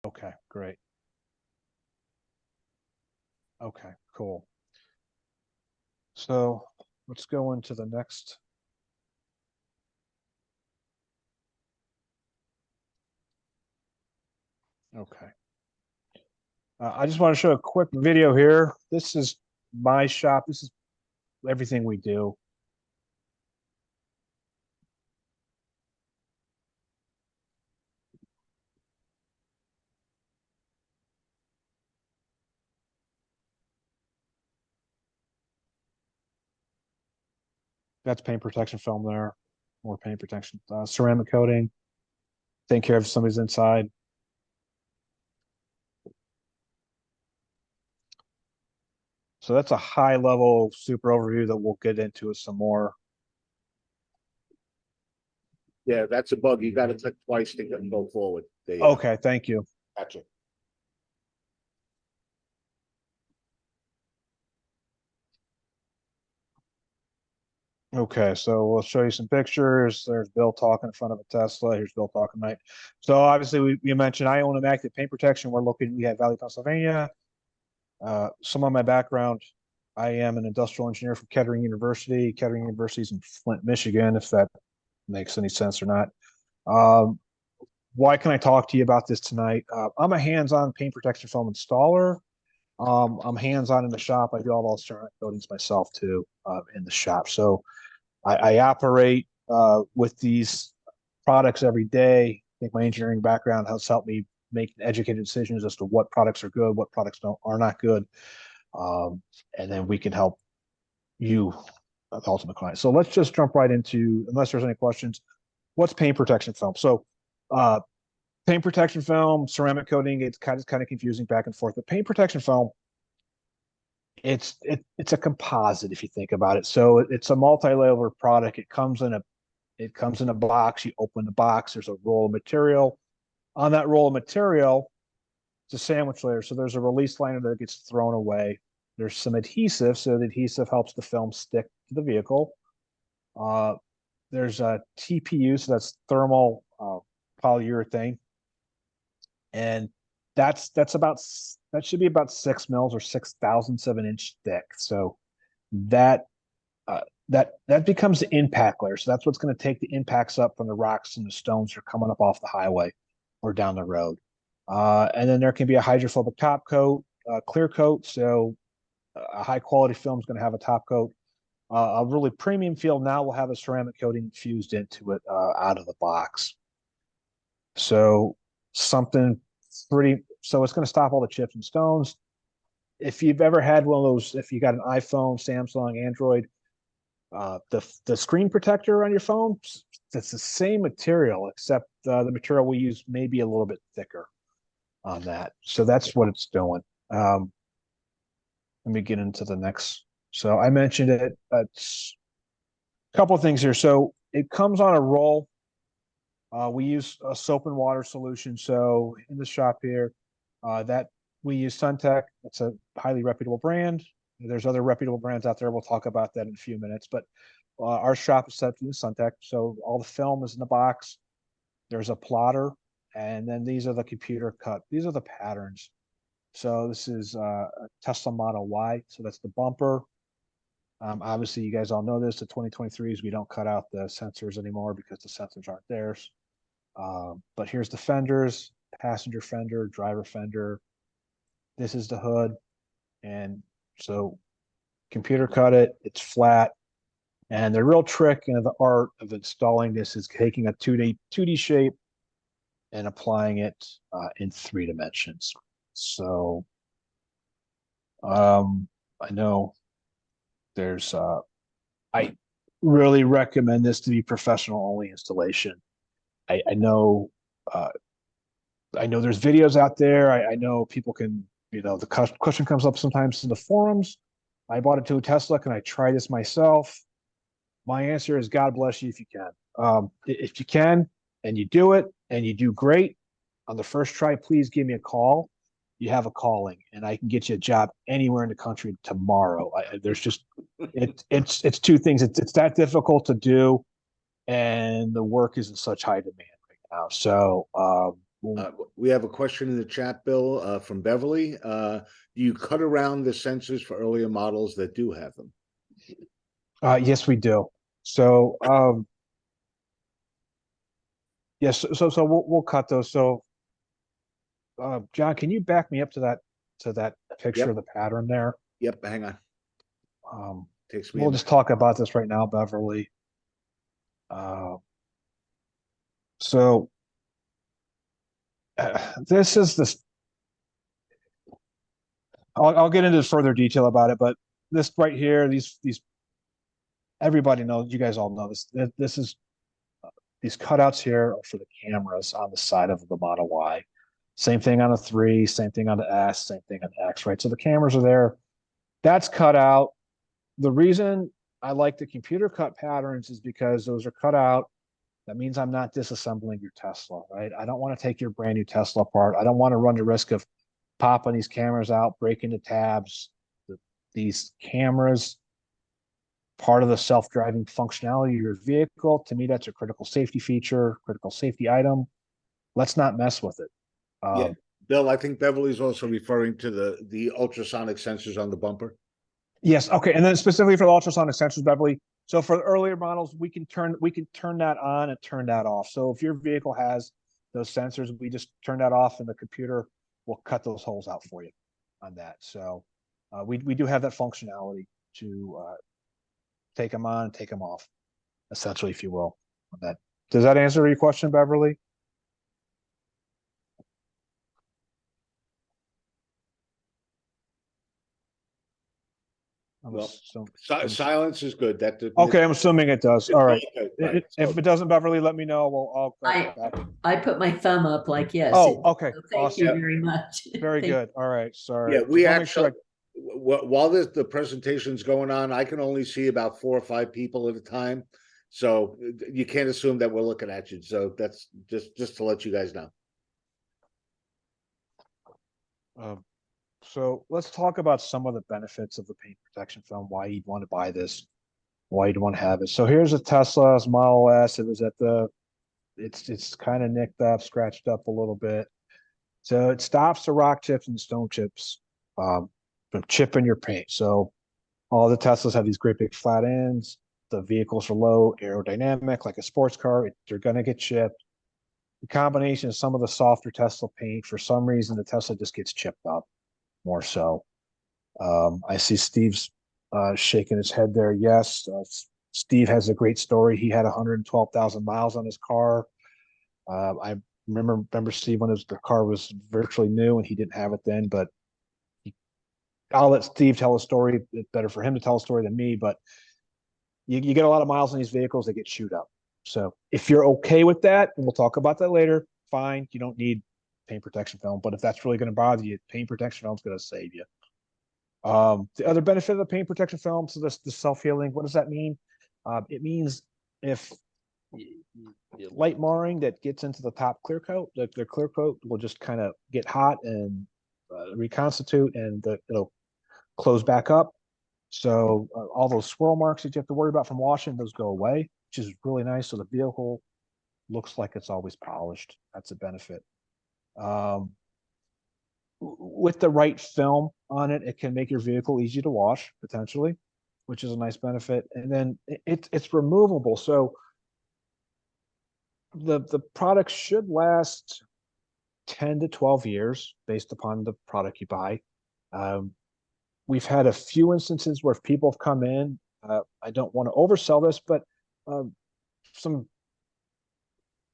Okay, great. Okay, cool. So let's go into the next. Okay. I just want to show a quick video here. This is my shop. This is everything we do. That's paint protection film there. More paint protection. Ceramic coating. Take care of somebody's inside. So that's a high level super overview that we'll get into some more. Yeah, that's a bug. You got to click twice to go forward. Okay, thank you. Gotcha. Okay, so we'll show you some pictures. There's Bill talking in front of a Tesla. Here's Bill talking right. So obviously we mentioned I own Immaculate Paint Protection. We have Valley, Pennsylvania. Some of my background, I am an industrial engineer from Kettering University. Kettering University is in Flint, Michigan, if that makes any sense or not. Why can I talk to you about this tonight? I'm a hands-on paint protection film installer. I'm hands-on in the shop. I do all those ceramic coatings myself too in the shop. So I operate with these products every day. I think my engineering background has helped me make educated decisions as to what products are good, what products are not good, and then we can help you, the ultimate client. So let's just jump right into, unless there's any questions, what's paint protection film? So uh, paint protection film, ceramic coating, it's kind of confusing back and forth. But paint protection film, it's a composite if you think about it. So it's a multi-layer product. It comes in a box. You open the box. There's a roll of material. On that roll of material, it's a sandwich layer. So there's a release liner that gets thrown away. There's some adhesive. So the adhesive helps the film stick to the vehicle. There's a TPU. So that's thermal polyurethane. And that should be about 6 mils or 6,000ths of an inch thick. So that that becomes the impact layer. So that's what's going to take the impacts up from the rocks and the stones that are coming up off the highway or down the road. And then there can be a hydrophobic top coat, clear coat. So a high quality film is going to have a top coat. A really premium film now will have a ceramic coating fused into it out of the box. So something so it's going to stop all the chips and stones. If you've ever had one of those, if you got an iPhone, Samsung, Android, the screen protector on your phone, it's the same material, except the material we use may be a little bit thicker on that. So that's what it's doing. Let me get into the next. So I mentioned it. It's a couple of things here. So it comes on a roll. We use a soap and water solution. So in the shop here, that we use Suntech. It's a highly reputable brand. There's other reputable brands out there. We'll talk about that in a few minutes. But our shop is set to use Suntech. So all the film is in the box. There's a plotter, and then these are the computer cut. These are the patterns. So this is a Tesla Model Y. So that's the bumper. Obviously, you guys all know this. The 2023s, we don't cut out the sensors anymore because the sensors aren't theirs. But here's the fenders, passenger fender, driver fender. This is the hood. And so computer cut it, it's flat. And the real trick and the art of installing this is taking a 2D shape and applying it in 3 dimensions. So I know there's I really recommend this to be professional only installation. I know I know there's videos out there. I know people can, the question comes up sometimes in the forums. I bought it to a Tesla. Can I try this myself? My answer is God bless you if you can. If you can and you do it and you do great on the first try, please give me a call. You have a calling, and I can get you a job anywhere in the country tomorrow. There's just it's 2 things. It's that difficult to do, and the work is in such high demand right now. So We have a question in the chat, Bill, from Beverly. Do you cut around the sensors for earlier models that do have them? Yes, we do. So, yes, so we'll cut those. So, John, can you back me up to that picture Yep. of the pattern there? Yep, hang on. Takes me a We'll just minute. talk about this right now, Beverly. So this is this. I'll get into further detail about it, but this right here, these everybody knows. You guys all know this. This is these cutouts here are for the cameras on the side of the Model Y. Same thing on the 3, same thing on the S, same thing on the X, right? So the cameras are there. That's cut out. The reason I like the computer cut patterns is because those are cut out. That means I'm not disassembling your Tesla, right? I don't want to take your brand new Tesla apart. I don't want to run the risk of popping these cameras out, breaking the tabs. These cameras, part of the self-driving functionality of your vehicle. To me, that's a critical safety feature, critical safety item. Let's not mess with it. Yeah, Bill, I think Beverly's also referring to the ultrasonic sensors on the bumper. Yes. Okay. And then specifically for the ultrasonic sensors, Beverly. So for the earlier models, we can turn that on and turn that off. So if your vehicle has those sensors, we just turn that off, and the computer will cut those holes out for you on that. So we do have that functionality to take them on and take them off, essentially, if you will. On that. Does that answer your question, Beverly? Well, So, silence is good. That okay, I'm assuming it does. All right. Right. If it doesn't, Beverly, let me know. I'll I put my thumb up like yes. Oh, okay. So thank Awesome. you very much. Very good. All right. Sorry. Yeah, we actually while the presentation's going on, I can only see about 4 or 5 people at a time. So you can't assume that we're looking at you. So that's just to let you guys know. So let's talk about some of the benefits of the paint protection film, why you'd want to buy this, why you'd want to have it. So here's a Tesla's Model S. It was at it's kind of nicked up, scratched up a little bit. So it stops the rock chips and stone chips from chipping your paint. So all the Teslas have these great big flat ends. The vehicles are low aerodynamic, like a sports car. They're going to get chipped. The combination of some of the softer Tesla paint, for some reason, the Tesla just gets chipped up more so. I see Steve's shaking his head there. Yes, Steve has a great story. He had 112,000 miles on his car. I remember Steve when the car was virtually new and he didn't have it then, but I'll let Steve tell a story. It's better for him to tell a story than me, but you get a lot of miles on these vehicles, they get chewed up. So if you're okay with that, and we'll talk about that later, fine. You don't need paint protection film, but if that's really going to bother you, paint protection film is going to save you. The other benefit of the paint protection film, so this the self-healing, what does that mean? It means if light marring that gets into the top clear coat, the clear coat will just kind of get hot and reconstitute, and it'll close back up. So all those swirl marks that you have to worry about from washing, those go away, which is really nice. So the vehicle looks like it's always polished. That's a benefit. With the right film on it, it can make your vehicle easy to wash potentially, which is a nice benefit. And then it's removable. So the product should last 10 to 12 years based upon the product you buy. We've had a few instances where people have come in. I don't want to oversell this, but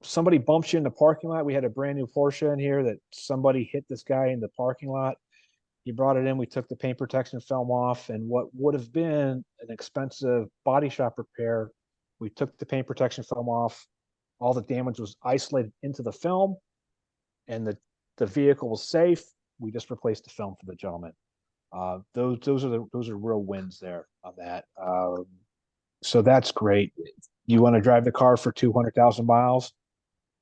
somebody bumps you in the parking lot. We had a brand new Porsche in here that somebody hit this guy in the parking lot. He brought it in. We took the paint protection film off, and what would have been an expensive body shop repair, we took the paint protection film off. All the damage was isolated into the film, and the vehicle was safe. We just replaced the film for the gentleman. Those are real wins there on that. So that's great. You want to drive the car for 200,000 miles,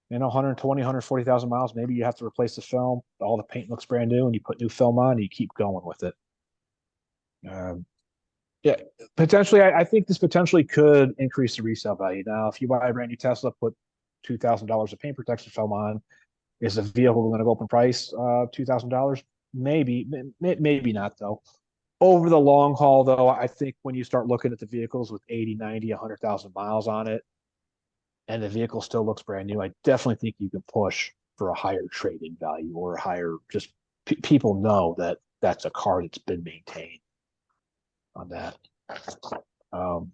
120, 140,000 miles, maybe you have to replace the film. All the paint looks brand new and you put new film on and you keep going with it. Yeah, potentially, I think this potentially could increase the resale value. Now, if you buy a brand new Tesla, put $2,000 of paint protection film on, Is the vehicle going to go up in price $2,000? Maybe, maybe not though. Over the long haul, though, I think when you start looking at the vehicles with 80, 90, 100,000 miles on it, and the vehicle still looks brand new, I definitely think you can push for a higher trading value or a higher, just people know that that's a car that's been maintained on that. Um,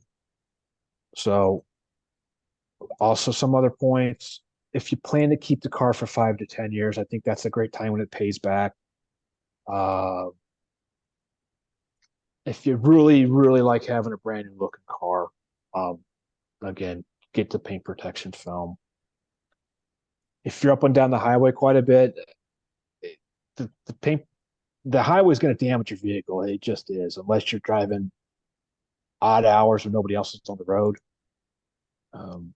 so also some other points. If you plan to keep the car for 5 to 10 years, I think that's a great time when it pays back. Uh, if you really, really like having a brand new looking car, again, get the paint protection film. If you're up and down the highway quite a bit, the highway is going to damage your vehicle. It just is, unless you're driving odd hours when nobody else is on the road. Um,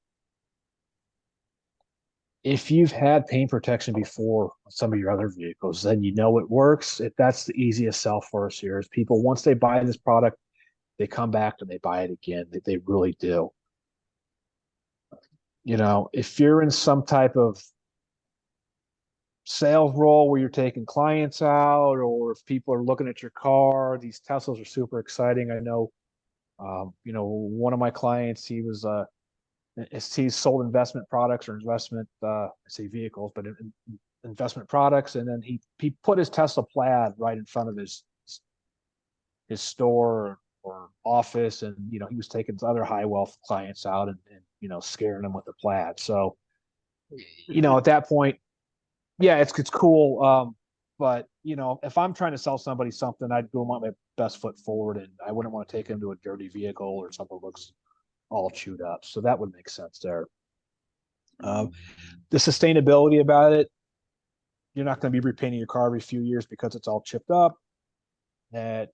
if you've had paint protection before on some of your other vehicles, then you know it works. That's the easiest sell for us here is people, once they buy this product, they come back and they buy it again. They really do. If you're in some type of sales role where you're taking clients out, or if people are looking at your car, these Teslas are super exciting. I know, one of my clients, he's sold investment products or investment, I say vehicles, but investment products. And then he put his Tesla Plaid right in front of his store or office. And, he was taking other high wealth clients out and scaring them with the Plaid. So, at that point, yeah, it's cool. But if I'm trying to sell somebody something, I'd go want my best foot forward, and I wouldn't want to take them to a dirty vehicle or something that looks all chewed up. So that would make sense there. The sustainability about it, you're not going to be repainting your car every few years because it's all chipped up. At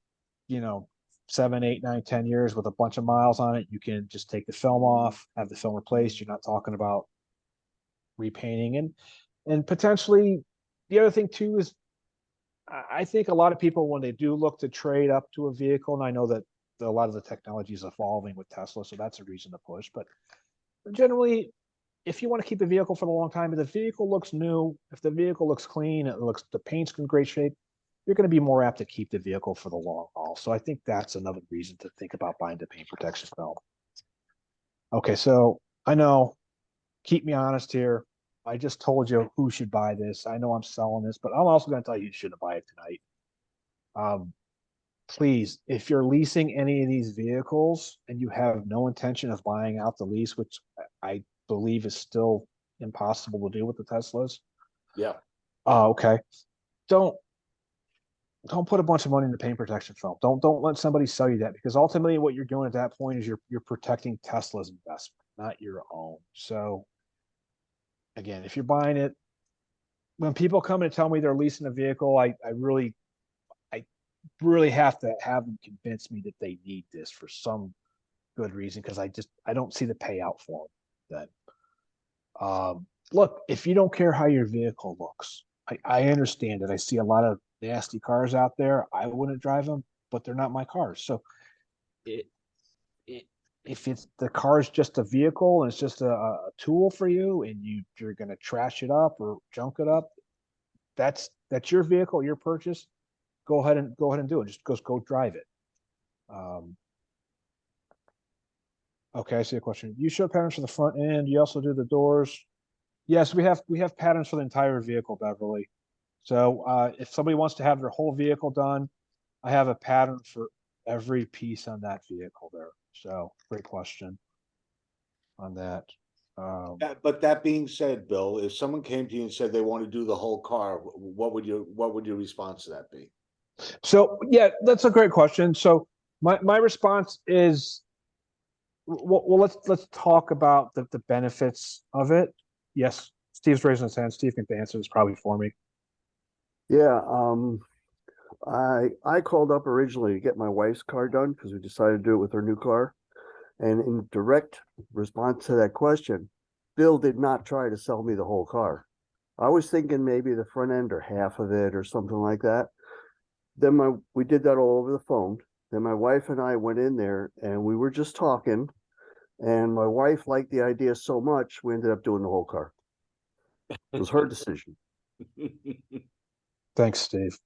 7, 8, 9, 10 years with a bunch of miles on it, you can just take the film off, have the film replaced. You're not talking about repainting. And potentially the other thing too is I think a lot of people, when they do look to trade up to a vehicle, and I know that a lot of the technology is evolving with Tesla, so that's a reason to push. But generally, if you want to keep a vehicle for a long time, if the vehicle looks new, if the vehicle looks clean, the paint's in great shape, you're going to be more apt to keep the vehicle for the long haul. So I think that's another reason to think about buying the paint protection film. Okay, so I know, keep me honest here. I just told you who should buy this. I know I'm selling this, but I'm also going to tell you shouldn't buy it tonight. Please, if you're leasing any of these vehicles and you have no intention of buying out the lease, which I believe is still impossible to do with the Teslas. Yeah. Okay. Don't put a bunch of money in the paint protection film. Don't let somebody sell you that, because ultimately what you're doing at that point is you're protecting Tesla's investment, not your own. So again, if you're buying it, when people come and tell me they're leasing a vehicle, I really have to have them convince me that they need this for some good reason, because I don't see the payout for them then. Look, if you don't care how your vehicle looks, I understand it. I see a lot of nasty cars out there. I wouldn't drive them, but they're not my cars. So if the car is just a vehicle and it's just a tool for you, and you're going to trash it up or junk it up, that's your vehicle, your purchase. Go ahead and do it. Just go drive it. Okay, I see a question. You show patterns for the front end. You also do the doors. Yes, we have patterns for the entire vehicle, Beverly. So if somebody wants to have their whole vehicle done, I have a pattern for every piece on that vehicle there. So great question on that. But that being said, Bill, if someone came to you and said they want to do the whole car, what would your response to that be? So yeah, that's a great question. So my response is, well, let's talk about the benefits of it. Yes, Steve's raising his hand. Steve can answer this probably for me. Yeah, I called up originally to get my wife's car done because we decided to do it with her new car. And in direct response to that question, Bill did not try to sell me the whole car. I was thinking maybe the front end or half of it or something like that. Then we did that all over the phone. Then my wife and I went in there and we were just talking. And my wife liked the idea so much, we ended up doing the whole car. It was her decision. Thanks, Steve.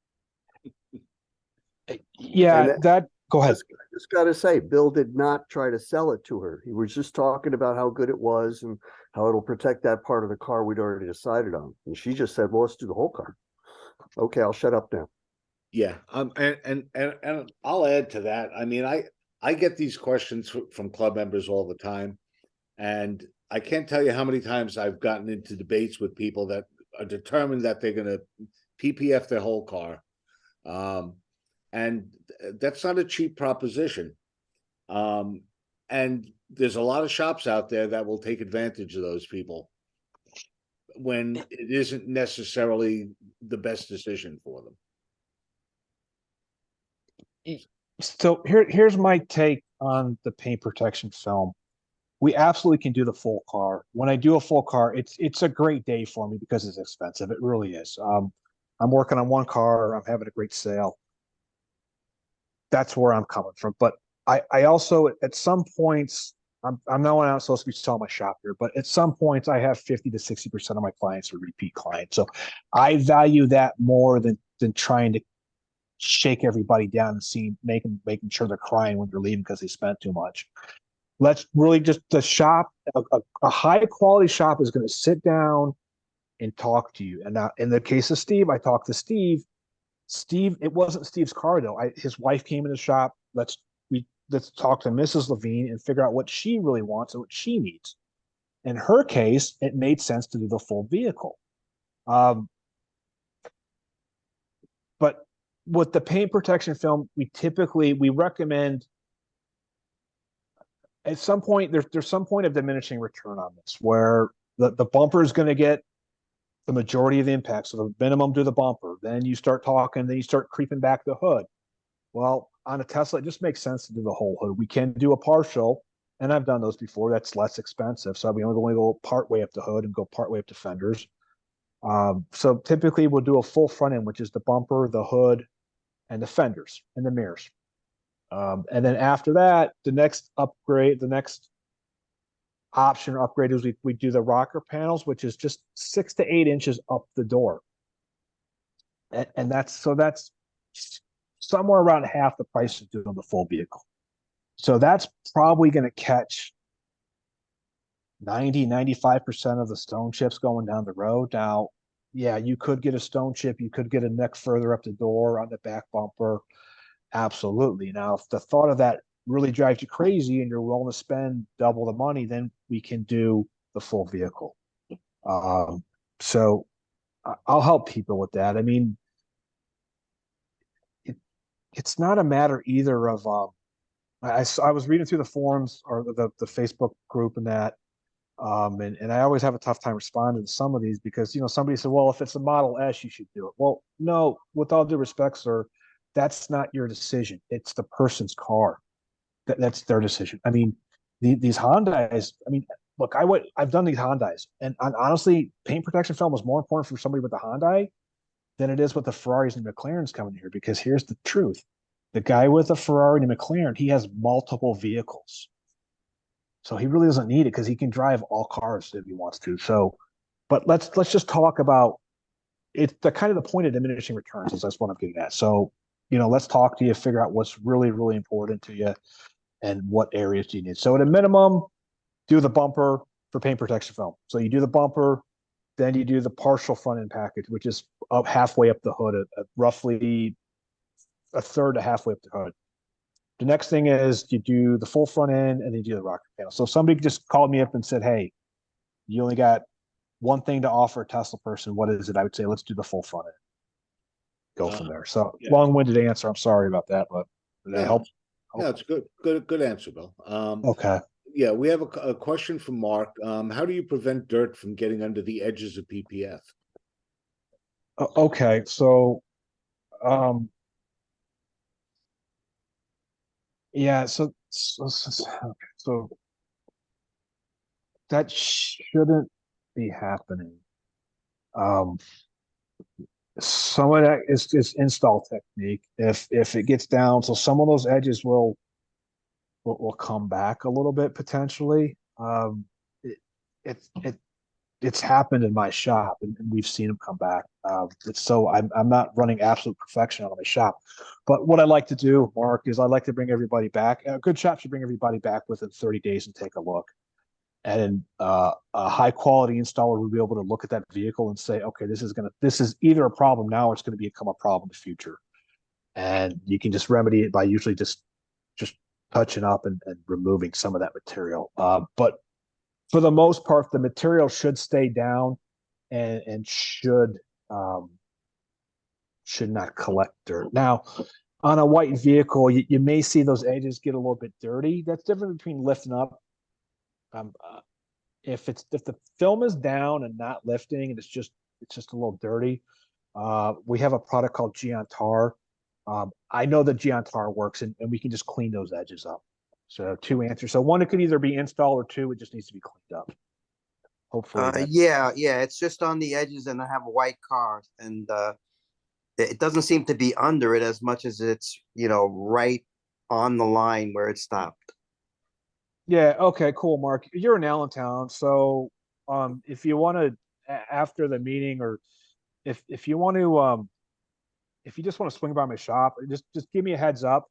Yeah, And that go ahead. I just gotta say, Bill did not try to sell it to her. He was just talking about how good it was and how it'll protect that part of the car we'd already decided on. And she just said, well, let's do the whole car. Okay, I'll shut up now. Yeah, and I'll add to that. I mean, I get these questions from club members all the time, and I can't tell you how many times I've gotten into debates with people that are determined that they're going to PPF their whole car, um, and that's not a cheap proposition. Um, and there's a lot of shops out there that will take advantage of those people when it isn't necessarily the best decision for them. So here's my take on the paint protection film. We absolutely can do the full car. When I do a full car, it's a great day for me because it's expensive. It really is. I'm working on one car. I'm having a great sale. That's where I'm coming from. But I also at some points I'm not supposed to be selling my shop here, but at some points I have 50 to 60% of my clients are repeat clients. So I value that more than trying to shake everybody down and making sure they're crying when they're leaving because they spent too much. Let's really just the shop, a high quality shop is going to sit down and talk to you. And now in the case of Steve, I talked to Steve. Steve, it wasn't Steve's car though. His wife came in the shop. Let's talk to Mrs. Levine and figure out what she really wants and what she needs. In her case, it made sense to do the full vehicle. But with the paint protection film, we recommend at some point there's some point of diminishing return on this where the bumper is going to get the majority of the impact. So the minimum to the bumper. Then you start talking, then you start creeping back the hood. Well, on a Tesla, it just makes sense to do the whole hood. We can do a partial, and I've done those before. That's less expensive. So we only go part way up the hood and go part way up to fenders. So typically we'll do a full front end, which is the bumper, the hood, and the fenders and the mirrors. And then after that, the next option or upgrade is we do the rocker panels, which is just 6 to 8 inches up the door. And that's somewhere around half the price of doing the full vehicle. So that's probably going to catch 95% of the stone chips going down the road. Now, yeah, you could get a stone chip. You could get a neck further up the door on the back bumper. Absolutely. Now, if the thought of that really drives you crazy and you're willing to spend double the money, then we can do the full vehicle. So I'll help people with that. I mean, it's not a matter either of I was reading through the forums or the Facebook group and that, and I always have a tough time responding to some of these because somebody said, well, if it's a Model S, you should do it. Well, no, with all due respect, sir, that's not your decision. It's the person's car. That's their decision. I mean, these Hondas. I mean, look, I've done these Hondas, and honestly, paint protection film is more important for somebody with a Hyundai than it is with the Ferraris and McLarens coming here. Because here's the truth: the guy with a Ferrari and a McLaren, he has multiple vehicles, so he really doesn't need it because he can drive all cars if he wants to. So, but let's just talk about it's the kind of the point of diminishing returns. Is that's what I'm getting at. So, let's talk to you, figure out what's really, really important to you and what areas do you need. So at a minimum, do the bumper for paint protection film. So you do the bumper, then you do the partial front end package, which is up halfway up the hood, roughly a third to halfway up the hood. The next thing is you do the full front end and then you do the rocker panel. So if somebody just called me up and said, hey, you only got one thing to offer a Tesla person, what is it? I would say, let's do the full front end. Go from there. So yeah. long-winded answer. I'm sorry about that, but did that help? No, it's good answer, Bill. Okay. Yeah, we have a question from Mark. How do you prevent dirt from getting under the edges of PPF? Okay, so yeah, so that shouldn't be happening. Some of that is install technique. If it gets down, so some of those edges will come back a little bit potentially. It it's happened in my shop, and we've seen them come back. So I'm not running absolute perfection out of my shop, but what I like to do, Mark, is I like to bring everybody back. A good shop should bring everybody back within 30 days and take a look. And a high quality installer will be able to look at that vehicle and say, okay, this is either a problem now or it's going to become a problem in the future. And you can just remedy it by usually just touching up and removing some of that material. But for the most part, the material should stay down and should not collect dirt. Now, on a white vehicle, you may see those edges get a little bit dirty. That's different between lifting up. If the film is down and not lifting, and it's just a little dirty. We have a product called Geon Tar. I know that Geon Tar works, and we can just clean those edges up. So two answers. So one, it could either be installed, or two, it just needs to be cleaned up. Hopefully that. Yeah, it's just on the edges, and I have a white car, and it doesn't seem to be under it as much as it's, right on the line where it stopped. Yeah. Okay. Cool, Mark. You're in Allentown, so if you want to after the meeting, or if you want to if you just want to swing by my shop, just give me a heads up.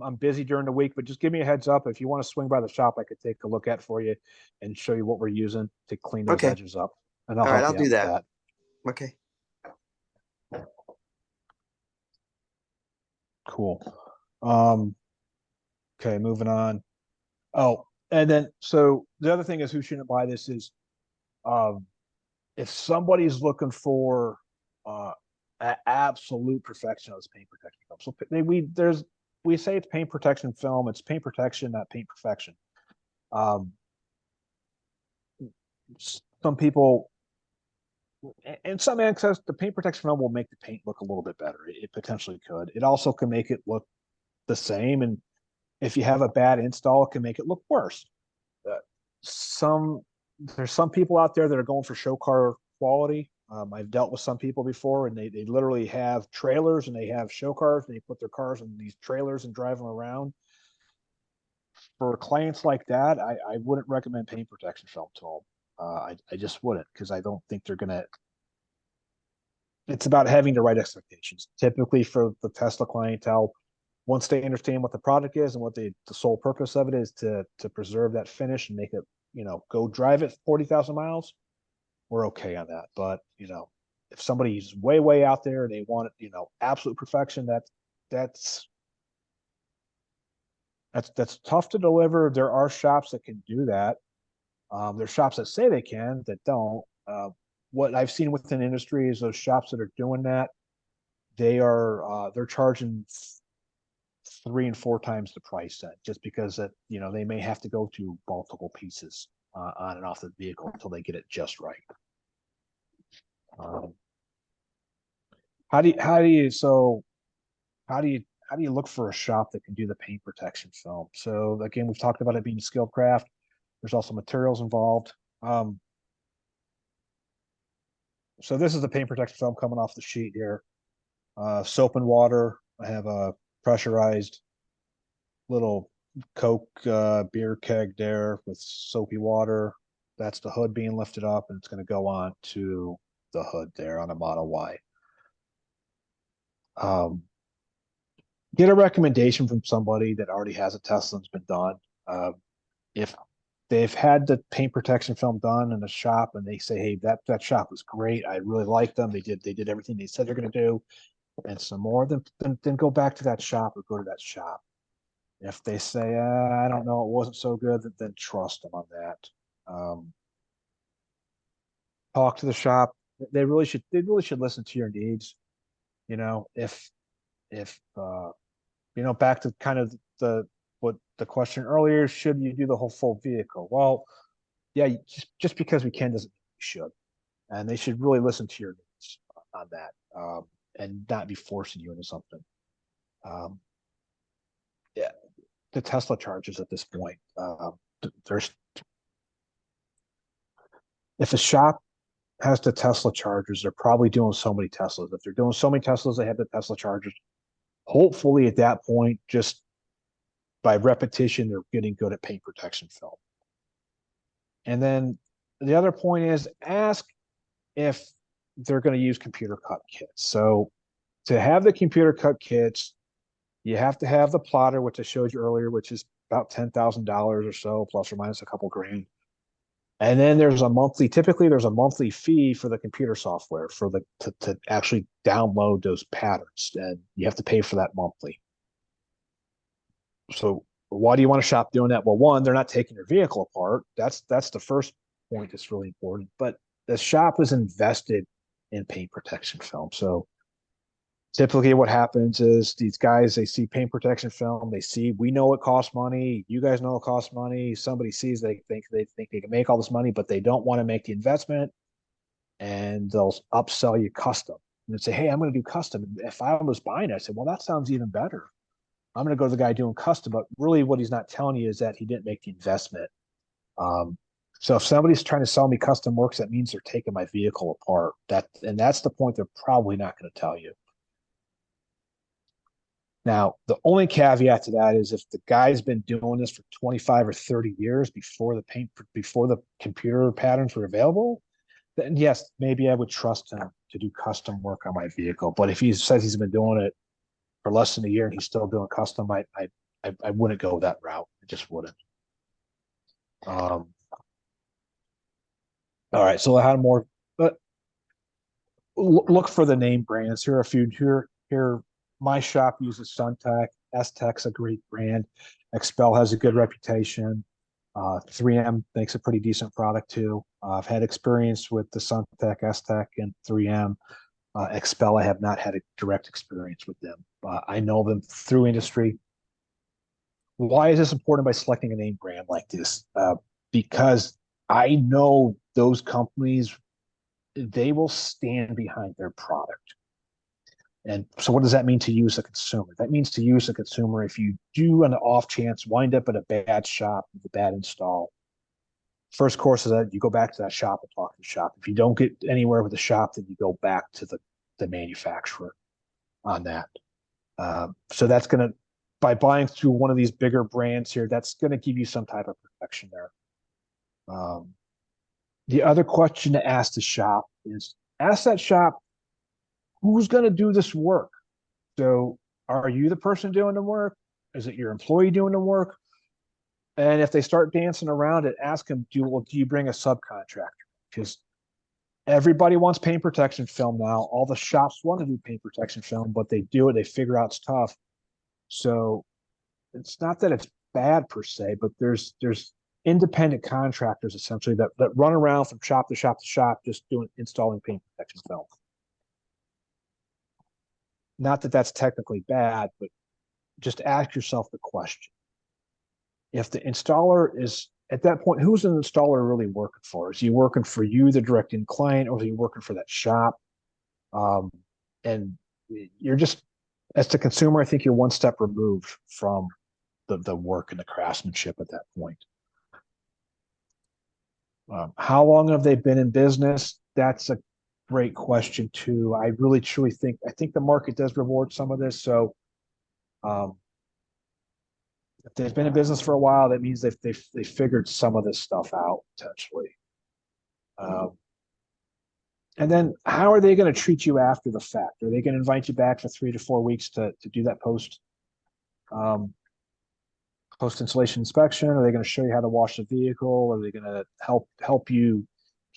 I'm busy during the week, but just give me a heads up. If you want to swing by the shop, I could take a look at for you and show you what we're using to clean those Okay. edges up, and I'll All right, help I'll you do out with that. that. Okay. Cool. Okay, moving on. Oh, and then so the other thing is, who shouldn't buy this is um if somebody's looking for uh absolute perfection of this paint protection film. So we say it's paint protection film, it's paint protection, not paint perfection. Um some people, in some access, the paint protection film will make the paint look a little bit better. It potentially could. It also can make it look the same, and if you have a bad install, it can make it look worse. Uh, some there's some people out there that are going for show car quality. I've dealt with some people before, and they literally have trailers and they have show cars, and they put their cars in these trailers and drive them around. For clients like that, I wouldn't recommend paint protection film to them. I just wouldn't, because I don't think they're gonna. It's about having the right expectations. Typically, for the Tesla clientele, once they understand what the product is and what the sole purpose of it is to preserve that finish and make it, go drive it 40,000 miles, we're okay on that. But if somebody's way out there and they want it, absolute perfection, that's tough to deliver. There are shops that can do that. There's shops that say they can that don't. What I've seen within industry is those shops that are doing that, they're charging 3 and 4 times the price set, just because that they may have to go to multiple pieces on and off the vehicle until they get it just right. How do you look for a shop that can do the paint protection film? So again, we've talked about it being a skilled craft. There's also materials involved. So this is the paint protection film coming off the sheet here. Soap and water. I have a pressurized little Coke beer keg there with soapy water. That's the hood being lifted up, and it's going to go on to the hood there on a Model Y. Get a recommendation from somebody that already has a Tesla and has been done. If they've had the paint protection film done in a shop and they say, hey, that shop was great, I really liked them, they did everything they said they're going to do, and some more, then go back to that shop or go to that shop. If they say, I don't know, it wasn't so good, then trust them on that. Talk to the shop. They really should listen to your needs. If back to kind of what the question earlier, should you do the whole full vehicle? Well, yeah, just because we can doesn't mean we should. And they should really listen to your needs on that, and not be forcing you into something. Yeah, the Tesla charges at this point. If a shop has the Tesla chargers, they're probably doing so many Teslas. If they're doing so many Teslas, they have the Tesla chargers. Hopefully, at that point, just by repetition, they're getting good at paint protection film. And then the other point is ask if they're going to use computer cut kits. So to have the computer cut kits, you have to have the plotter, which I showed you earlier, which is about $10,000 or so, plus or minus a couple grand. And then there's a monthly, typically there's a monthly fee for the computer software for the to actually download those patterns, and you have to pay for that monthly. So why do you want to shop doing that? Well, one, they're not taking your vehicle apart. That's the first point that's really important. But the shop is invested in paint protection film. So typically what happens is these guys, they see paint protection film, they see, we know it costs money, you guys know it costs money, somebody sees, they think they can make all this money, but they don't want to make the investment, and they'll upsell you custom and say, hey, I'm going to do custom. If I was buying it, I said, well, that sounds even better. I'm going to go to the guy doing custom, but really what he's not telling you is that he didn't make the investment. So if somebody's trying to sell me custom works, that means they're taking my vehicle apart. And that's the point they're probably not going to tell you. Now, the only caveat to that is if the guy's been doing this for 25 or 30 years before the computer patterns were available, then yes, maybe I would trust him to do custom work on my vehicle. But if he says he's been doing it for less than a year and he's still doing custom, I wouldn't go that route. I just wouldn't. All right, so I had more, but look for the name brands. Here are a few. Here, my shop uses Suntech. S-Tech's a great brand. Expel has a good reputation. 3M makes a pretty decent product too. I've had experience with the Suntech, S-Tech, and 3M. Expel, I have not had a direct experience with them. I know them through industry. Why is this important by selecting a name brand like this? Because I know those companies, they will stand behind their product. And so what does that mean to you as a consumer? That means to you as a consumer, if you do on the off chance wind up at a bad shop with a bad install, first course is that you go back to that shop and talk to the shop. If you don't get anywhere with the shop, then you go back to the manufacturer on that. So that's going to, by buying through one of these bigger brands here, that's going to give you some type of protection there. The other question to ask the shop is, ask that shop, who's going to do this work? So are you the person doing the work? Is it your employee doing the work? And if they start dancing around it, ask them, do you bring a subcontractor? Because everybody wants paint protection film now. All the shops want to do paint protection film, but they do it, they figure out it's tough. So it's not that it's bad per se, but there's independent contractors essentially that run around from shop to shop to shop just installing paint protection film. Not that that's technically bad, but just ask yourself the question. If the installer is, at that point, who's an installer really working for? Is he working for you, the direct end client, or is he working for that shop? And you're just, as the consumer, I think you're one step removed from the work and the craftsmanship at that point. How long have they been in business? That's a great question too. I really truly think the market does reward some of this. So if they've been in business for a while, that means they've figured some of this stuff out potentially. And then how are they going to treat you after the fact? Are they going to invite you back for 3 to 4 weeks to do that post installation inspection? Are they going to show you how to wash the vehicle? Are they going to help you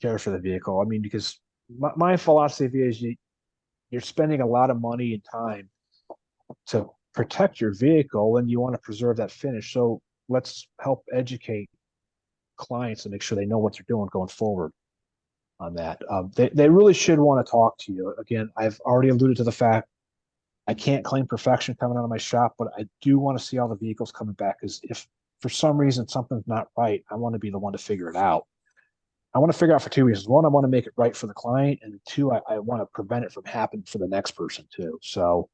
care for the vehicle? I mean, because my philosophy is you're spending a lot of money and time to protect your vehicle, and you want to preserve that finish. So let's help educate clients and make sure they know what they're doing going forward on that. They really should want to talk to you. Again, I've already alluded to the fact I can't claim perfection coming out of my shop, but I do want to see all the vehicles coming back, because if for some reason something's not right, I want to be the one to figure it out. I want to figure out for 2 reasons. One, I want to make it right for the client, and two, I want to prevent it from happening for the next person too. So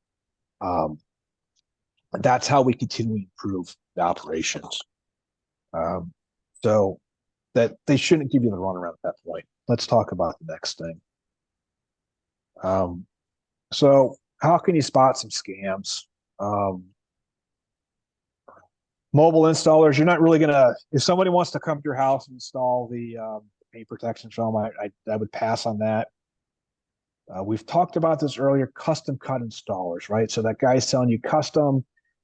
that's how we continue to improve the operations. So that they shouldn't give you the runaround at that point. Let's talk about the next thing. So how can you spot some scams? Mobile installers, you're not really gonna, if somebody wants to come to your house and install the paint protection film, I would pass on that. We've talked about this earlier, custom cut installers, right? So that guy's selling you custom.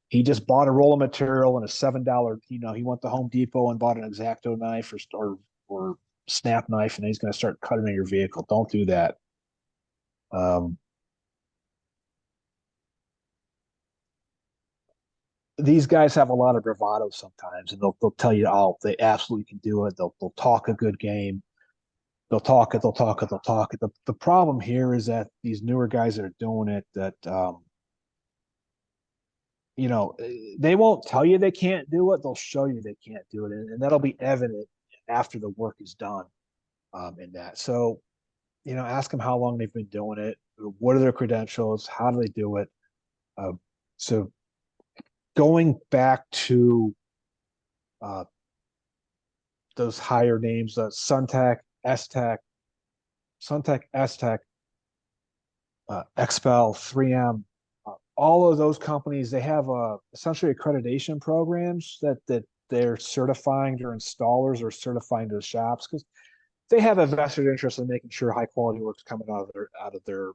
He just bought a roll of material and a $7, he went to Home Depot and bought an X-Acto knife or snap knife, and he's going to start cutting in your vehicle. Don't do that. These guys have a lot of bravado sometimes, and they'll tell you, oh, they absolutely can do it. They'll talk a good game. They'll talk it. They'll talk it. They'll talk it. The problem here is that these newer guys that are doing it, that they won't tell you they can't do it. They'll show you they can't do it, and that'll be evident after the work is done. In that, so ask them how long they've been doing it. What are their credentials? How do they do it? So going back to those higher names, Suntech, S-Tech, Expel, 3M, all of those companies, they have essentially accreditation programs that they're certifying their installers or certifying their shops, because they have a vested interest in making sure high quality work is coming out of their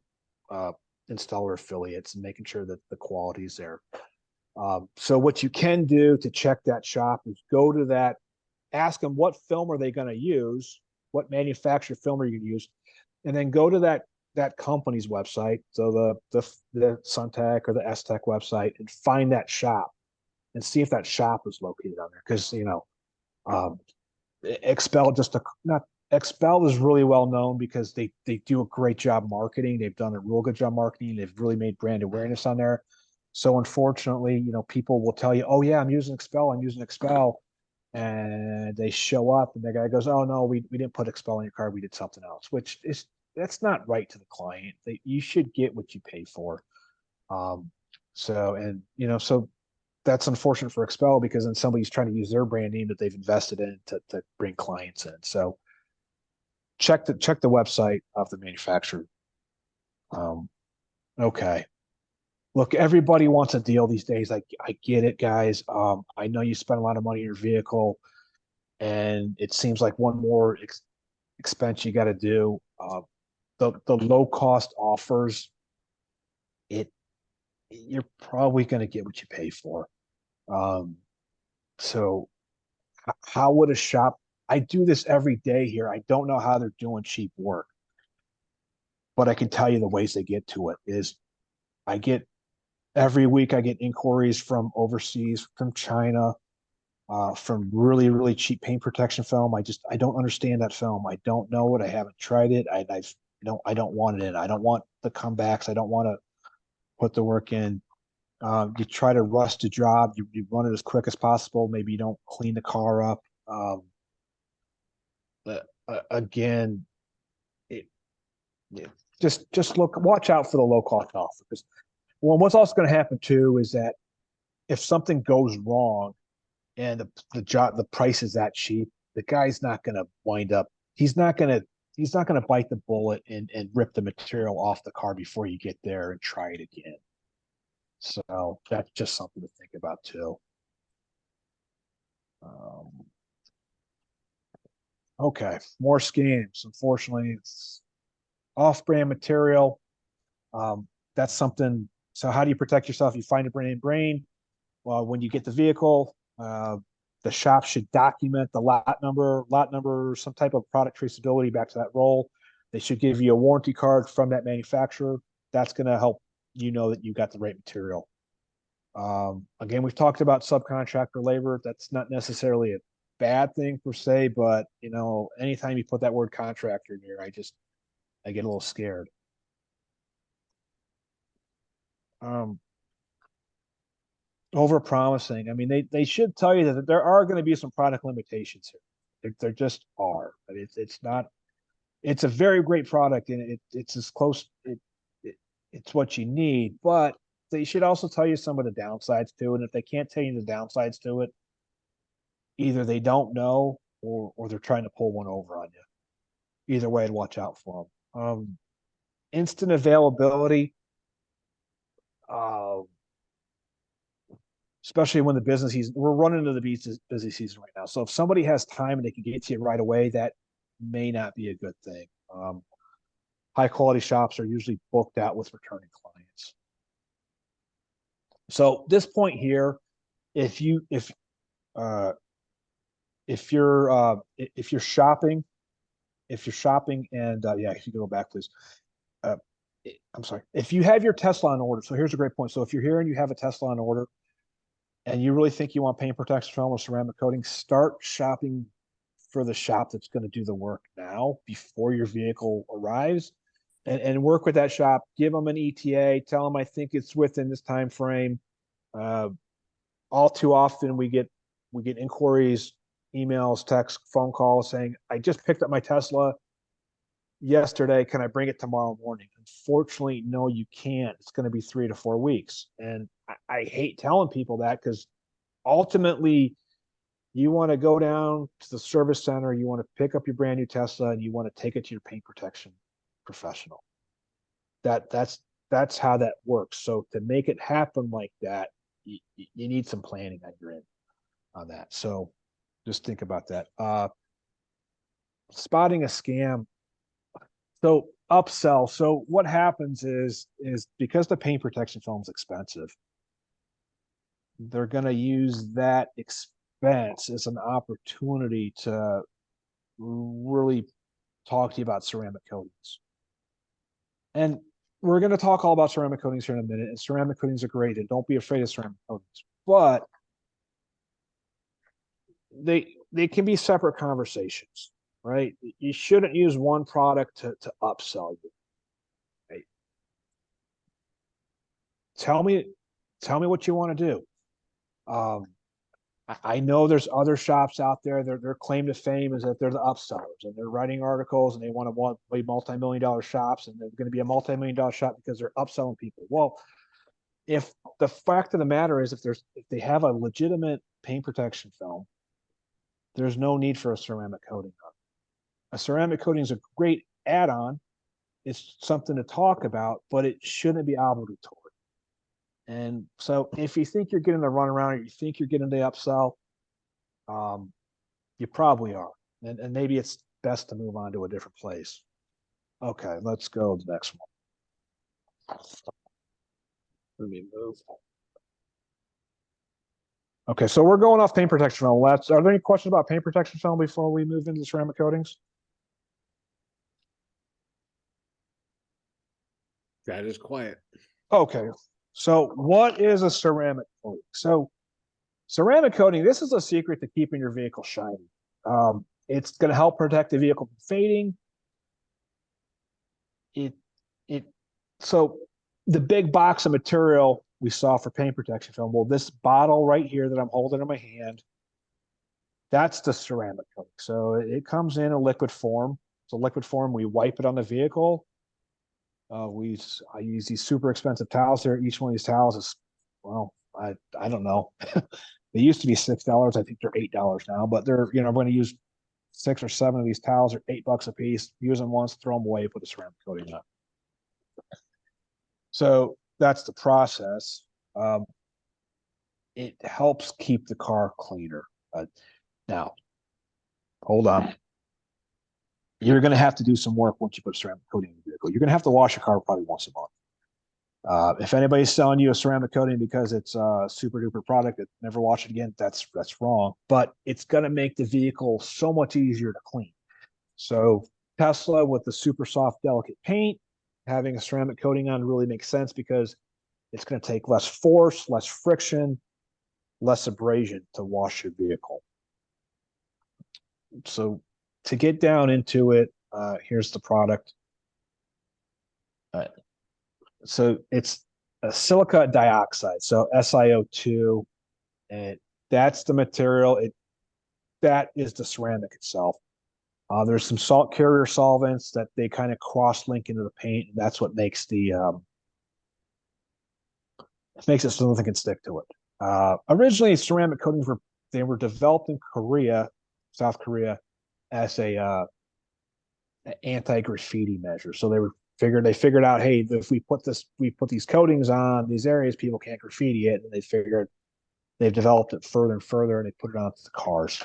installer affiliates and making sure that the quality is there. So what you can do to check that shop is go to that, ask them what film are they going to use, what manufacturer film are you going to use, and then go to that company's website, so the Suntech or the S-Tech website, and find that shop and see if that shop is located on there. Because Expel is really well known because they do a great job marketing. They've done a real good job marketing. They've really made brand awareness on there. So unfortunately, people will tell you, oh yeah, I'm using Expel. And they show up and the guy goes, oh no, we didn't put Expel in your car. We did something else, that's not right to the client. You should get what you pay for. So that's unfortunate for Expel, because then somebody's trying to use their brand name that they've invested in to bring clients in. So check the website of the manufacturer. Okay. Look, everybody wants a deal these days. I get it, guys. I know you spend a lot of money on your vehicle, and it seems like one more expense you got to do. The low cost offers, you're probably going to get what you pay for. So how would a shop? I do this every day here. I don't know how they're doing cheap work, but I can tell you the ways they get to it is every week I get inquiries from overseas, from China, from really, really cheap paint protection film. I don't understand that film. I don't know it. I haven't tried it. I don't want it in. I don't want the comebacks. I don't want to put the work in. You try to rush the job. You run it as quick as possible. Maybe you don't clean the car up. Again, just watch out for the low cost offer, because what's also going to happen too is that if something goes wrong and the price is that cheap, the guy's not going to wind up. He's not going to bite the bullet and rip the material off the car before you get there and try it again. So that's just something to think about too. Okay, more scams. Unfortunately, it's off-brand material. That's something. So how do you protect yourself? You find a brand name brain. Well, when you get the vehicle, the shop should document the lot number, some type of product traceability back to that roll. They should give you a warranty card from that manufacturer. That's going to help you know that you got the right material. Again, we've talked about subcontractor labor. That's not necessarily a bad thing per se, but anytime you put that word contractor in here, I get a little scared. Over promising. I mean, they should tell you that there are going to be some product limitations here. There just are. But it's not. It's a very great product, and it's as close. It's what you need, but they should also tell you some of the downsides to it. And if they can't tell you the downsides to it, either they don't know or they're trying to pull one over on you. Either way, I'd watch out for them. Instant availability. Especially when the business we're running into the busy season right now. So if somebody has time and they can get to you right away, that may not be a good thing. High quality shops are usually booked out with returning clients. So this point here, if you're shopping, and yeah, if you go back, please. I'm sorry. If you have your Tesla on order, so here's a great point. So if you're here and you have a Tesla on order, and you really think you want paint protection film or ceramic coating, start shopping for the shop that's going to do the work now before your vehicle arrives, and work with that shop. Give them an ETA. Tell them I think it's within this time frame. All too often we get inquiries, emails, texts, phone calls saying, I just picked up my Tesla yesterday. Can I bring it tomorrow morning? Unfortunately, no, you can't. It's going to be 3 to 4 weeks. And I hate telling people that, because ultimately you want to go down to the service center, you want to pick up your brand new Tesla, and you want to take it to your paint protection professional. That's how that works. So to make it happen like that, you need some planning on your end on that. So just think about that. Spotting a scam. So upsell. So what happens is because the paint protection film is expensive, they're going to use that expense as an opportunity to really talk to you about ceramic coatings. And we're going to talk all about ceramic coatings here in a minute. And ceramic coatings are great, and don't be afraid of ceramic coatings. But they can be separate conversations, right? You shouldn't use one product to upsell you. Right? Tell me what you want to do. I know there's other shops out there. Their claim to fame is that they're the upsellers, and they're writing articles, and they want to be multi-million-dollar shops, and they're going to be a multi-million-dollar shop because they're upselling people. Well, if the fact of the matter is, if they have a legitimate paint protection film, there's no need for a ceramic coating on it. A ceramic coating is a great add-on. It's something to talk about, but it shouldn't be obligatory. And so if you think you're getting the runaround, or you think you're getting the upsell, you probably are. And maybe it's best to move on to a different place. Okay, let's go to the next one. Let me move. Okay, so we're going off paint protection film. Are there any questions about paint protection film before we move into ceramic coatings? That is quiet. Okay, so what is a ceramic coating? So ceramic coating, this is a secret to keeping your vehicle shiny. It's going to help protect the vehicle from fading. So the big box of material we saw for paint protection film, well, this bottle right here that I'm holding in my hand, that's the ceramic coating. So it comes in a liquid form. It's a liquid form. We wipe it on the vehicle. I use these super expensive towels here. Each one of these towels is, well, I don't know. They used to be $6. I think they're $8 now, but they're, I'm going to use 6 or 7 of these towels. They're $8 a piece. Use them once, throw them away, put a ceramic coating on. So that's the process. It helps keep the car cleaner. Now, hold on. You're going to have to do some work once you put ceramic coating in the vehicle. You're going to have to wash your car probably once a month. If anybody's selling you a ceramic coating because it's a super duper product that never wash it again, that's wrong. But it's going to make the vehicle so much easier to clean. So Tesla with the super soft, delicate paint, having a ceramic coating on really makes sense, because it's going to take less force, less friction, less abrasion to wash your vehicle. So to get down into it, here's the product. So it's a silica dioxide, so SiO2, and that's the material. That is the ceramic itself. There's some salt carrier solvents that they kind of cross-link into the paint, and that's what makes it so nothing can stick to it. Originally, ceramic coatings were developed in South Korea, as a anti-graffiti measure. So they figured out, hey, if we put these coatings on these areas, people can't graffiti it, and they've developed it further and further, and they put it onto the cars.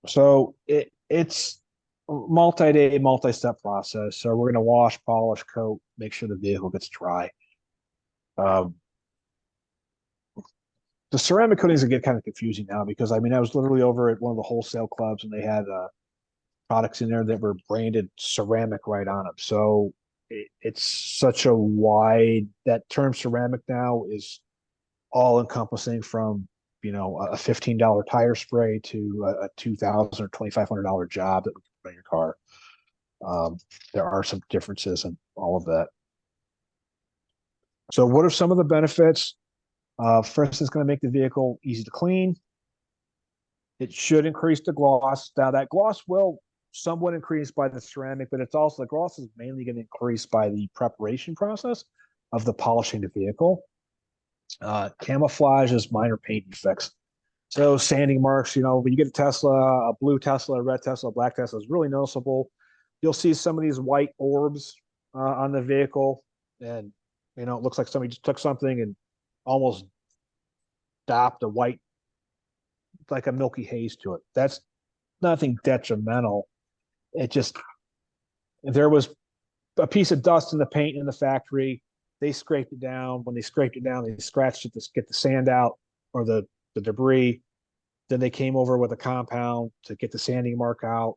So it's a multi-day, multi-step process. So we're going to wash, polish, coat, make sure the vehicle gets dry. Um, the ceramic coatings get kind of confusing now because I mean I was literally over at one of the wholesale clubs and they had products in there that were branded ceramic right on them. So it's such a wide that term ceramic now is all encompassing from a $15 tire spray to a 2,000 or $2,500 job that we can put on your car. There are some differences in all of that. So what are some of the benefits? First, it's going to make the vehicle easy to clean. It should increase the gloss. Now that gloss will somewhat increase by the ceramic, but it's also the gloss is mainly going to increase by the preparation process of the polishing the vehicle. Camouflage is minor paint defects. So sanding marks, when you get a Tesla, a blue Tesla, a red Tesla, a black Tesla is really noticeable. You'll see some of these white orbs on the vehicle, and it looks like somebody just took something and almost dapped a white, like a milky haze to it. That's nothing detrimental. It just there was a piece of dust in the paint in the factory. They scraped it down. When they scraped it down, they scratched it to get the sand out or the debris. Then they came over with a compound to get the sanding mark out.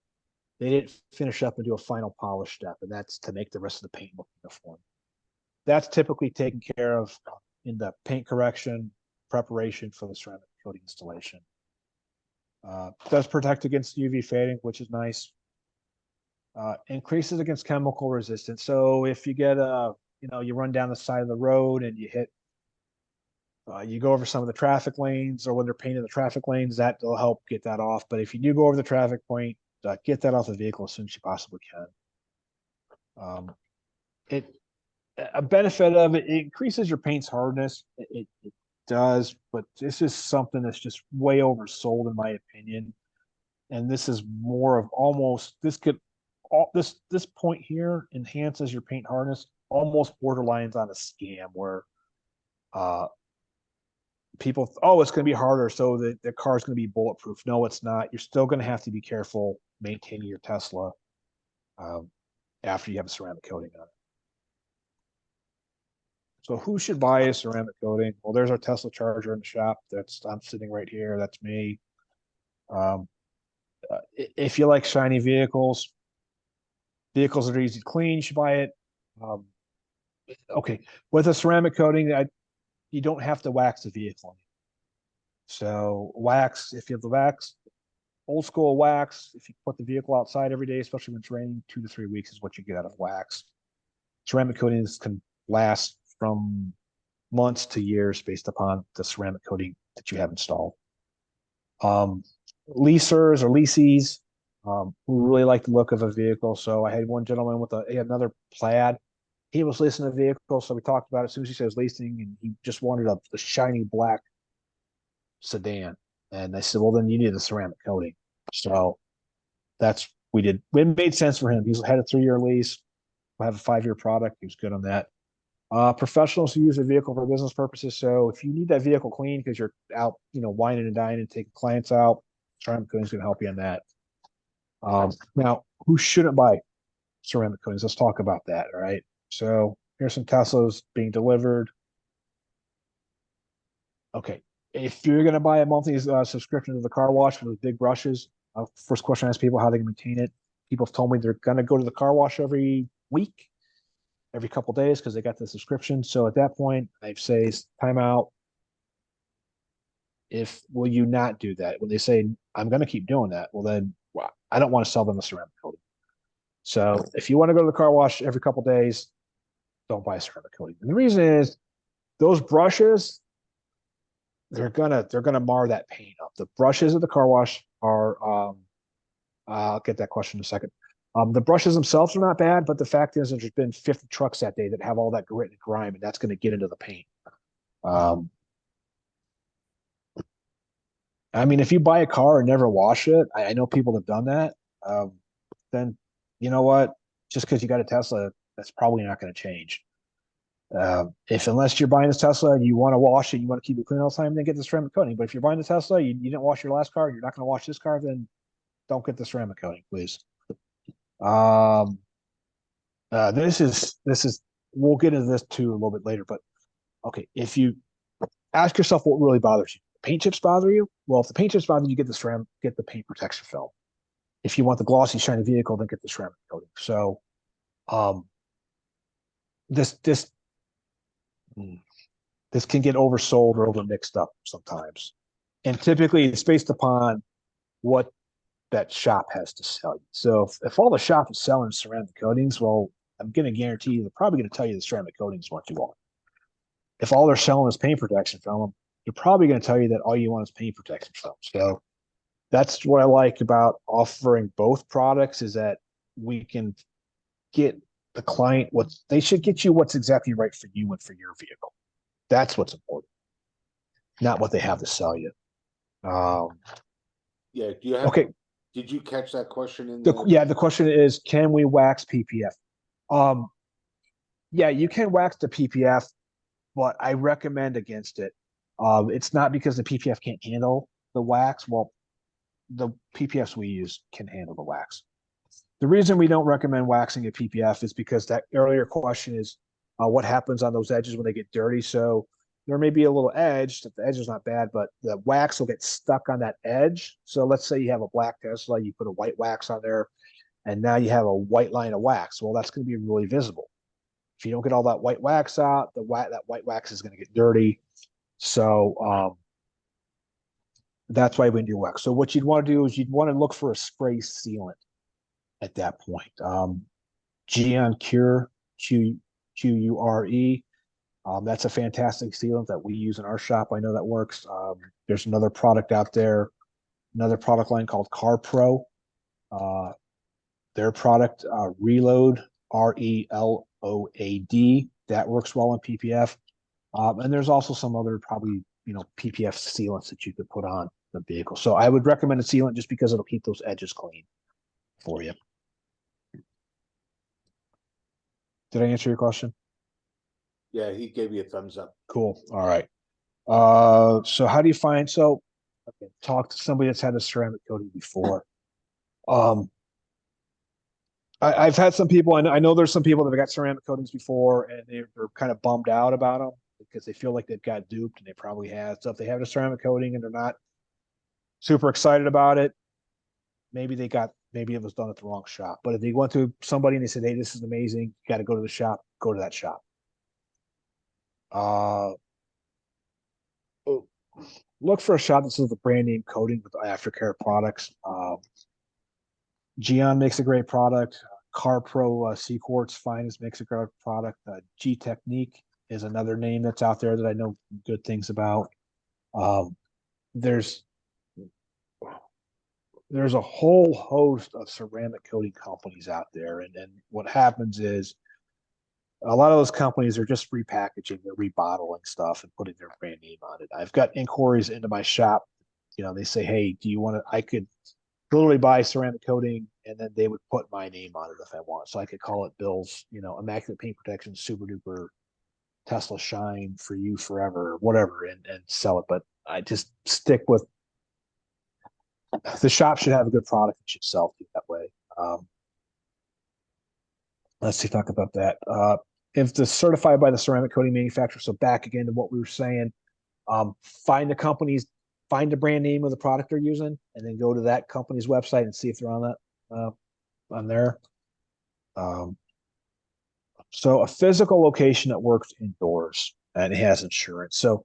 They didn't finish up and do a final polish step, and that's to make the rest of the paint look uniform. That's typically taken care of in the paint correction preparation for the ceramic coating installation. Does protect against UV fading, which is nice. Increases against chemical resistance. So if you get you run down the side of the road and you hit, you go over some of the traffic lanes, or when they're painting the traffic lanes, that will help get that off. But if you do go over the traffic point, get that off the vehicle as soon as you possibly can. A benefit of it increases your paint's hardness. It does, but this is something that's just way oversold in my opinion. And this is more of almost this point here enhances your paint hardness, almost borderlines on a scam where people, it's going to be harder, so the car is going to be bulletproof. No, it's not. You're still going to have to be careful maintaining your Tesla after you have a ceramic coating on it. So who should buy a ceramic coating? Well, there's our Tesla charger in the shop. I'm sitting right here. That's me. If you like shiny vehicles that are easy to clean, you should buy it. Okay, with a ceramic coating, you don't have to wax the vehicle. So wax, if you have the wax, old school wax, if you put the vehicle outside every day, especially when it's raining, 2 to 3 weeks is what you get out of wax. Ceramic coatings can last from months to years based upon the ceramic coating that you have installed. Leasers or leasees who really like the look of a vehicle. So I had one gentleman with another Plaid. He was leasing a vehicle, so we talked about it as soon as he said leasing, and he just wanted a shiny black sedan. And I said, well, then you need a ceramic coating. So we did. It made sense for him. He's had a 3-year lease. I have a 5-year product. He was good on that. Professionals who use a vehicle for business purposes. So if you need that vehicle clean because you're out, whining and dining and taking clients out, ceramic coating is going to help you on that. Now, who shouldn't buy ceramic coatings? Let's talk about that. All right. So here's some Teslas being delivered. Okay. If you're going to buy a monthly subscription to the car wash with big brushes, first question I ask people how they can maintain it. People have told me they're going to go to the car wash every week, every couple days, because they got the subscription. So at that point, I say time out. Will you not do that? When they say I'm going to keep doing that, well then I don't want to sell them a ceramic coating. So if you want to go to the car wash every couple days, don't buy a ceramic coating. And the reason is those brushes, they're gonna mar that paint up. The brushes at the car wash are I'll get that question in a second. The brushes themselves are not bad, but the fact is there's been 50 trucks that day that have all that grit and grime, and that's going to get into the paint. I mean, if you buy a car and never wash it, I know people have done that. Then you know what? Just because you got a Tesla, that's probably not going to change. Unless you're buying this Tesla and you want to wash it, you want to keep it clean all the time, then get the ceramic coating. But if you're buying the Tesla, you didn't wash your last car, you're not going to wash this car, then don't get the ceramic coating, please. Um, this is we'll get into this too a little bit later, but okay, if you ask yourself what really bothers you, paint chips bother you? Well, if the paint chips bother you, get the ceramic, get the paint protection film. If you want the glossy, shiny vehicle, then get the ceramic coating. So, um, this this this can get oversold or over mixed up sometimes, and typically it's based upon what that shop has to sell you. So if all the shop is selling ceramic coatings, well, I'm going to guarantee you they're probably going to tell you the ceramic coatings is what you want. If all they're selling is paint protection film, they're probably going to tell you that all you want is paint protection film. So that's what I like about offering both products is that we can get the client what they should get you what's exactly right for you and for your vehicle. That's what's important, not what they have to sell you. Yeah, do you have, Okay. did you catch that question in The question is, can we wax PPF? Yeah, you can wax the PPF, but I recommend against it. It's not because the PPF can't handle the wax. Well, the PPFs we use can handle the wax. The reason we don't recommend waxing a PPF is because that earlier question is what happens on those edges when they get dirty. So there may be a little edge, that the edge is not bad, but the wax will get stuck on that edge. So let's say you have a black Tesla, you put a white wax on there, and now you have a white line of wax. Well, that's going to be really visible. If you don't get all that white wax out, that white wax is going to get dirty. So that's why we do wax. So what you'd want to do is you'd want to look for a spray sealant at that point. Geon Cure, Qure. That's a fantastic sealant that we use in our shop. I know that works. There's another product out there, another product line called Car Pro. Their product, Reload, Reload, that works well on PPF. And there's also some other probably, PPF sealants that you could put on the vehicle. So I would recommend a sealant just because it'll keep those edges clean for you. Did I answer your question? Yeah, he gave you a thumbs up. Cool. All right. So how do you find, okay, talk to somebody that's had a ceramic coating before. I've had some people, I know there's some people that have got ceramic coatings before and they're kind of bummed out about them because they feel like they've got duped and they probably have. So if they have a ceramic coating and they're not super excited about it, maybe it was done at the wrong shop. But if they went to somebody and they said, hey, this is amazing, you got to go to the shop, go to that shop. Look for a shop that sells the brand name coating with aftercare products. Geon makes a great product. Car Pro C Quartz Finest makes a great product. G Technique is another name that's out there that I know good things about. There's a whole host of ceramic coating companies out there, and what happens is a lot of those companies are just repackaging, they're rebottling stuff and putting their brand name on it. I've got inquiries into my shop. They say, hey, do you want to? I could literally buy ceramic coating and then they would put my name on it if I want. So I could call it Bill's, Immaculate Paint Protection, Super Duper Tesla Shine for you forever, whatever, and sell it. But I just stick with the shop should have a good product and should sell it that way. Let's see, talk about that. If it's certified by the ceramic coating manufacturer, so back again to what we were saying, find the brand name of the product they're using, and then go to that company's website and see if they're on that on there. So a physical location that works indoors and has insurance. So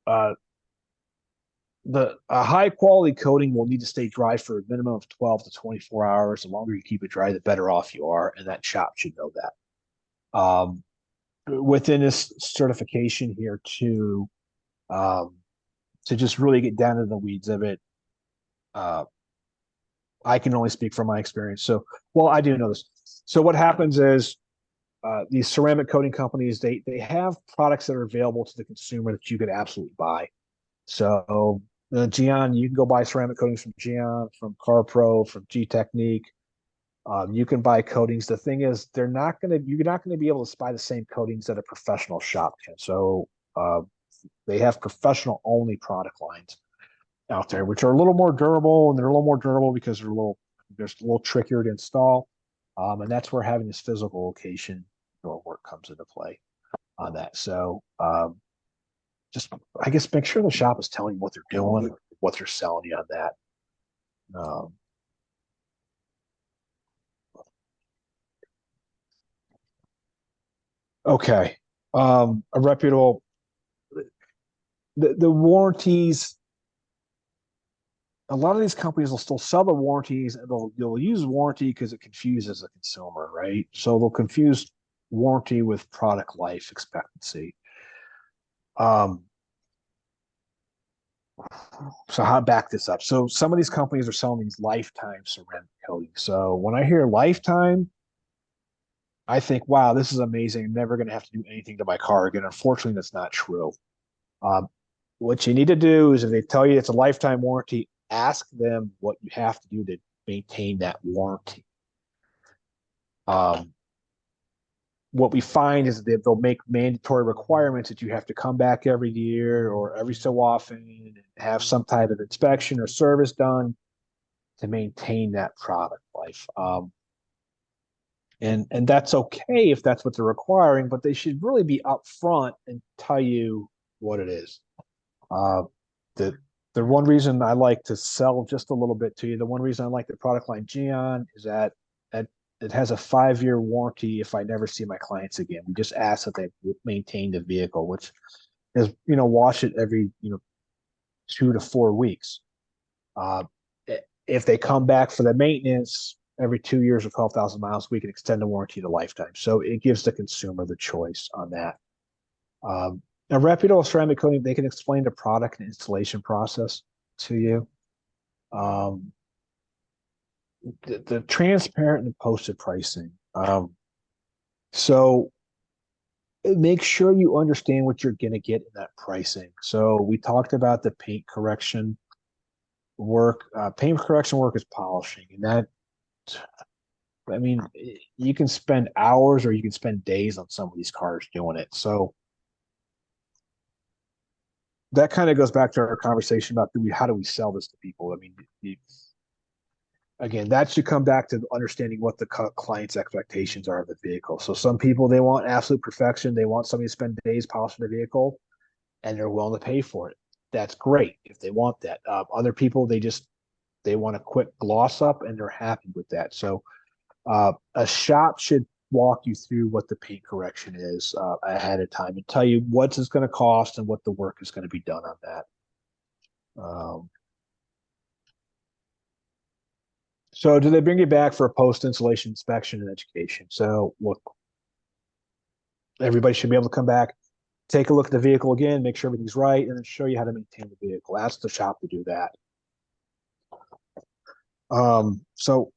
a high quality coating will need to stay dry for a minimum of 12 to 24 hours. The longer you keep it dry, the better off you are, and that shop should know that. Within this certification here too, to just really get down to the weeds of it, I can only speak from my experience. So, well, I do know this. So what happens is these ceramic coating companies, they have products that are available to the consumer that you could absolutely buy. So Geon, you can go buy ceramic coatings from Geon, from Car Pro, from G Technique. You can buy coatings. The thing is, you're not going to be able to buy the same coatings that a professional shop can. So they have professional only product lines. out there, which are a little more durable, and they're a little more durable because they're just a little trickier to install. And that's where having this physical location door work comes into play on that. So just I guess make sure the shop is telling you what they're doing, what they're selling you on that. Okay. A reputable the warranties. A lot of these companies will still sell the warranties, and they'll use warranty because it confuses the consumer, right? So they'll confuse warranty with product life expectancy. So how back this up? So some of these companies are selling these lifetime ceramic coating. So when I hear lifetime, I think, wow, this is amazing. I'm never going to have to do anything to my car again. Unfortunately, that's not true. Um, what you need to do is if they tell you it's a lifetime warranty, ask them what you have to do to maintain that warranty. What we find is that they'll make mandatory requirements that you have to come back every year or every so often and have some type of inspection or service done to maintain that product life. And that's okay if that's what they're requiring, but they should really be upfront and tell you what it is. The the one reason I like to sell just a little bit to you, the one reason I like the product line Geon is that it has a 5-year warranty if I never see my clients again. We just ask that they maintain the vehicle, which is, wash it every, 2 to 4 weeks. If they come back for the maintenance every 2 years or 12,000 miles, we can extend the warranty to lifetime. So it gives the consumer the choice on that. A reputable ceramic coating, they can explain the product and installation process to you. The transparent and posted pricing. So make sure you understand what you're going to get in that pricing. So we talked about the paint correction work. Paint correction work is polishing, and that, I mean, you can spend hours or you can spend days on some of these cars doing it. So that kind of goes back to our conversation about how do we sell this to people? I mean, again, that should come back to understanding what the client's expectations are of the vehicle. So some people, they want absolute perfection. They want somebody to spend days polishing the vehicle, and they're willing to pay for it. That's great if they want that. Other people, they want a quick gloss up, and they're happy with that. So a shop should walk you through what the paint correction is ahead of time and tell you what it's going to cost and what the work is going to be done on that. So do they bring you back for a post-installation inspection and education? So look, everybody should be able to come back, take a look at the vehicle again, make sure everything's right, and then show you how to maintain the vehicle. Ask the shop to do that. So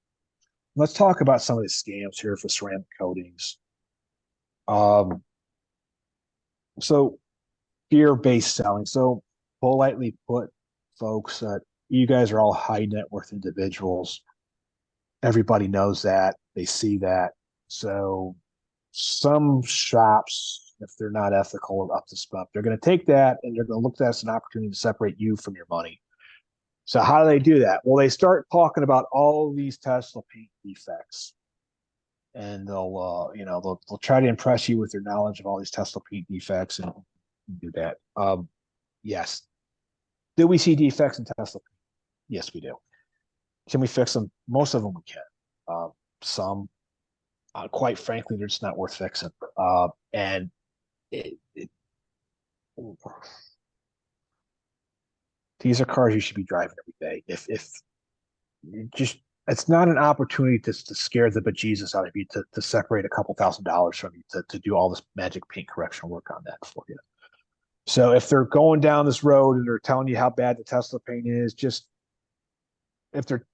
let's talk about some of the scams here for ceramic coatings. So fear-based selling. So politely put, folks, you guys are all high net worth individuals. Everybody knows that. They see that. So some shops, if they're not ethical or up to snuff, they're going to take that and they're going to look at that as an opportunity to separate you from your money. So how do they do that? Well, they start talking about all these Tesla paint defects, and they'll try to impress you with their knowledge of all these Tesla paint defects and do that. Yes. Do we see defects in Tesla? Yes, we do. Can we fix them? Most of them we can. Some, quite frankly, they're just not worth fixing. And these are cars you should be driving every day. If just it's not an opportunity to scare the bejesus out of you to separate a couple $1,000s from you to do all this magic paint correction work on that for you. So if they're going down this road and they're telling you how bad the Tesla paint is, just if their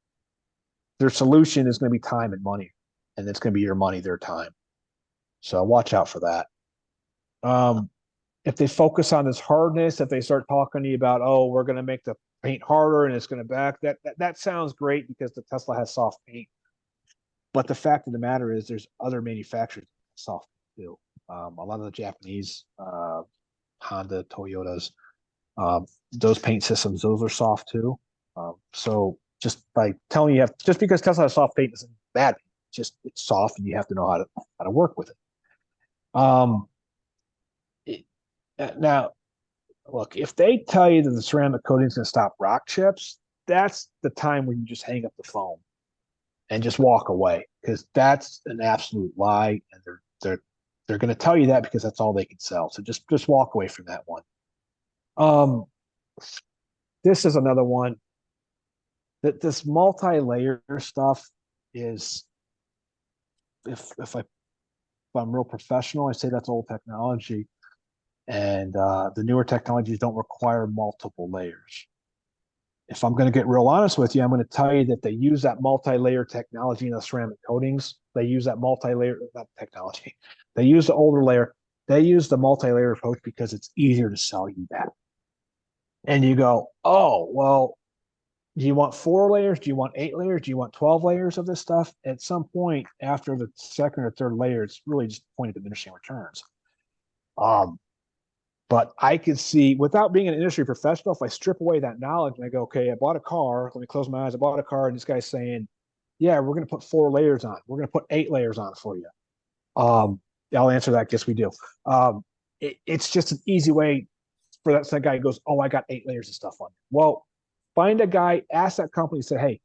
solution is going to be time and money, and it's going to be your money, their time. So watch out for that. If they focus on this hardness, if they start talking to you about, oh, we're going to make the paint harder and it's going to back, that sounds great because the Tesla has soft paint. But the fact of the matter is there's other manufacturers that have soft paint too. A lot of the Japanese, Honda, Toyotas, Those paint systems, those are soft too. So just by telling you, just because Tesla has soft paint isn't bad. Just it's soft, and you have to know how to work with it. Now, look, if they tell you that the ceramic coating is going to stop rock chips, that's the time when you just hang up the phone and just walk away, because that's an absolute lie, and they're going to tell you that because that's all they can sell. So just walk away from that one. This is another one that this multi-layer stuff is, if I'm real professional, I say that's old technology, and the newer technologies don't require multiple layers. If I'm going to get real honest with you, I'm going to tell you that they use that multi-layer technology in the ceramic coatings. They use that multi-layer, not technology. They use the older layer. They use the multi-layer approach because it's easier to sell you that. And you go, oh, well, do you want 4 layers? Do you want 8 layers? Do you want 12 layers of this stuff? At some point after the second or third layer, it's really just a point of diminishing returns. But I could see, without being an industry professional, if I strip away that knowledge and I go, okay, I bought a car, let me close my eyes, I bought a car, and this guy's saying, yeah, we're going to put 4 layers on. We're going to put 8 layers on for you. I'll answer that. Guess we do. It's just an easy way for that guy who goes, oh, I got 8 layers of stuff on. Well, find a guy, ask that company, say, hey,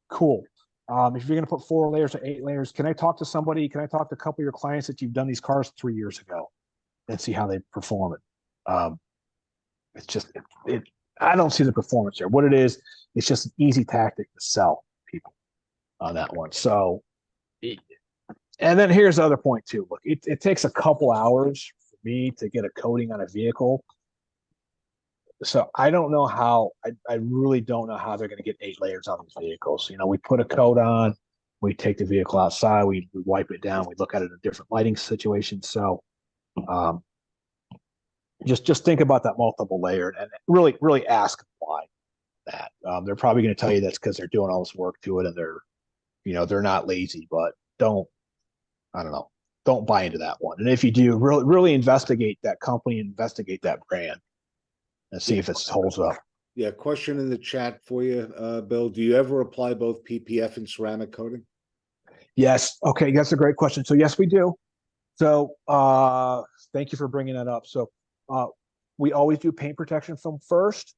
cool. If you're going to put 4 layers or 8 layers, can I talk to somebody? Can I talk to a couple of your clients that you've done these cars 3 years ago and see how they perform it? It's just I don't see the performance there. What it is, it's just an easy tactic to sell people on that one. So, and then here's the other point too. Look, it takes a couple hours for me to get a coating on a vehicle. So I don't know how. I really don't know how they're going to get 8 layers on these vehicles. You know, we put a coat on, we take the vehicle outside, we wipe it down, we look at it in a different lighting situation. So, just think about that multiple layered, and really ask why that. They're probably going to tell you that's because they're doing all this work to it, and they're not lazy. But I don't know, don't buy into that one. And if you do, really investigate that company, investigate that brand, and see if it holds up. Yeah, question in the chat for you, Bill. Do you ever apply both PPF and ceramic coating? Yes. Okay, that's a great question. So yes, we do. So thank you for bringing that up. So we always do paint protection film first,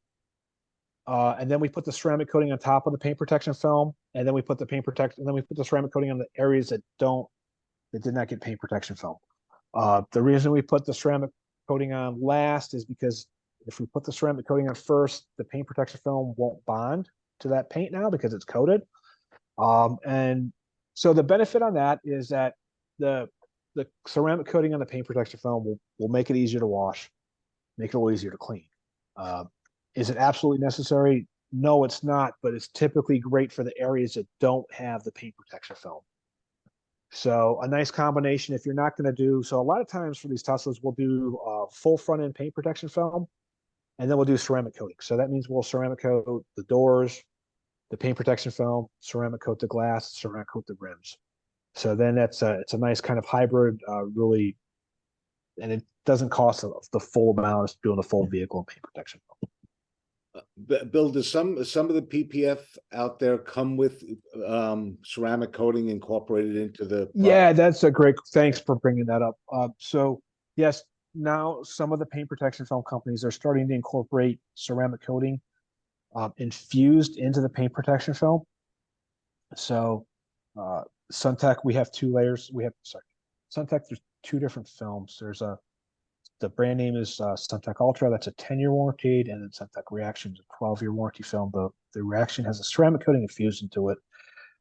and then we put the ceramic coating on top of the paint protection film, and then we put the paint protection, and then we put the ceramic coating on the areas that did not get paint protection film. The reason we put the ceramic coating on last is because if we put the ceramic coating on first, the paint protection film won't bond to that paint now because it's coated. And so the benefit on that is that the ceramic coating on the paint protection film will make it easier to wash, make it a little easier to clean. Is it absolutely necessary? No, it's not, but it's typically great for the areas that don't have the paint protection film. So a nice combination if you're not going to do, so a lot of times for these Teslas, we'll do full front end paint protection film, and then we'll do ceramic coating. So that means we'll ceramic coat the doors, the paint protection film, ceramic coat the glass, ceramic coat the rims. So then it's a nice kind of hybrid, really, and it doesn't cost the full amount of doing a full vehicle and paint protection film. Bill, does some of the PPF out there come with ceramic coating incorporated into the product? Yeah, that's a great, thanks for bringing that up. So yes, now some of the paint protection film companies are starting to incorporate ceramic coating infused into the paint protection film. So Suntech, we have 2 layers. Suntech, there's 2 different films. The brand name is Suntech Ultra. That's a 10-year warranty, and then Suntech Reaction is a 12-year warranty film. The Reaction has a ceramic coating infused into it.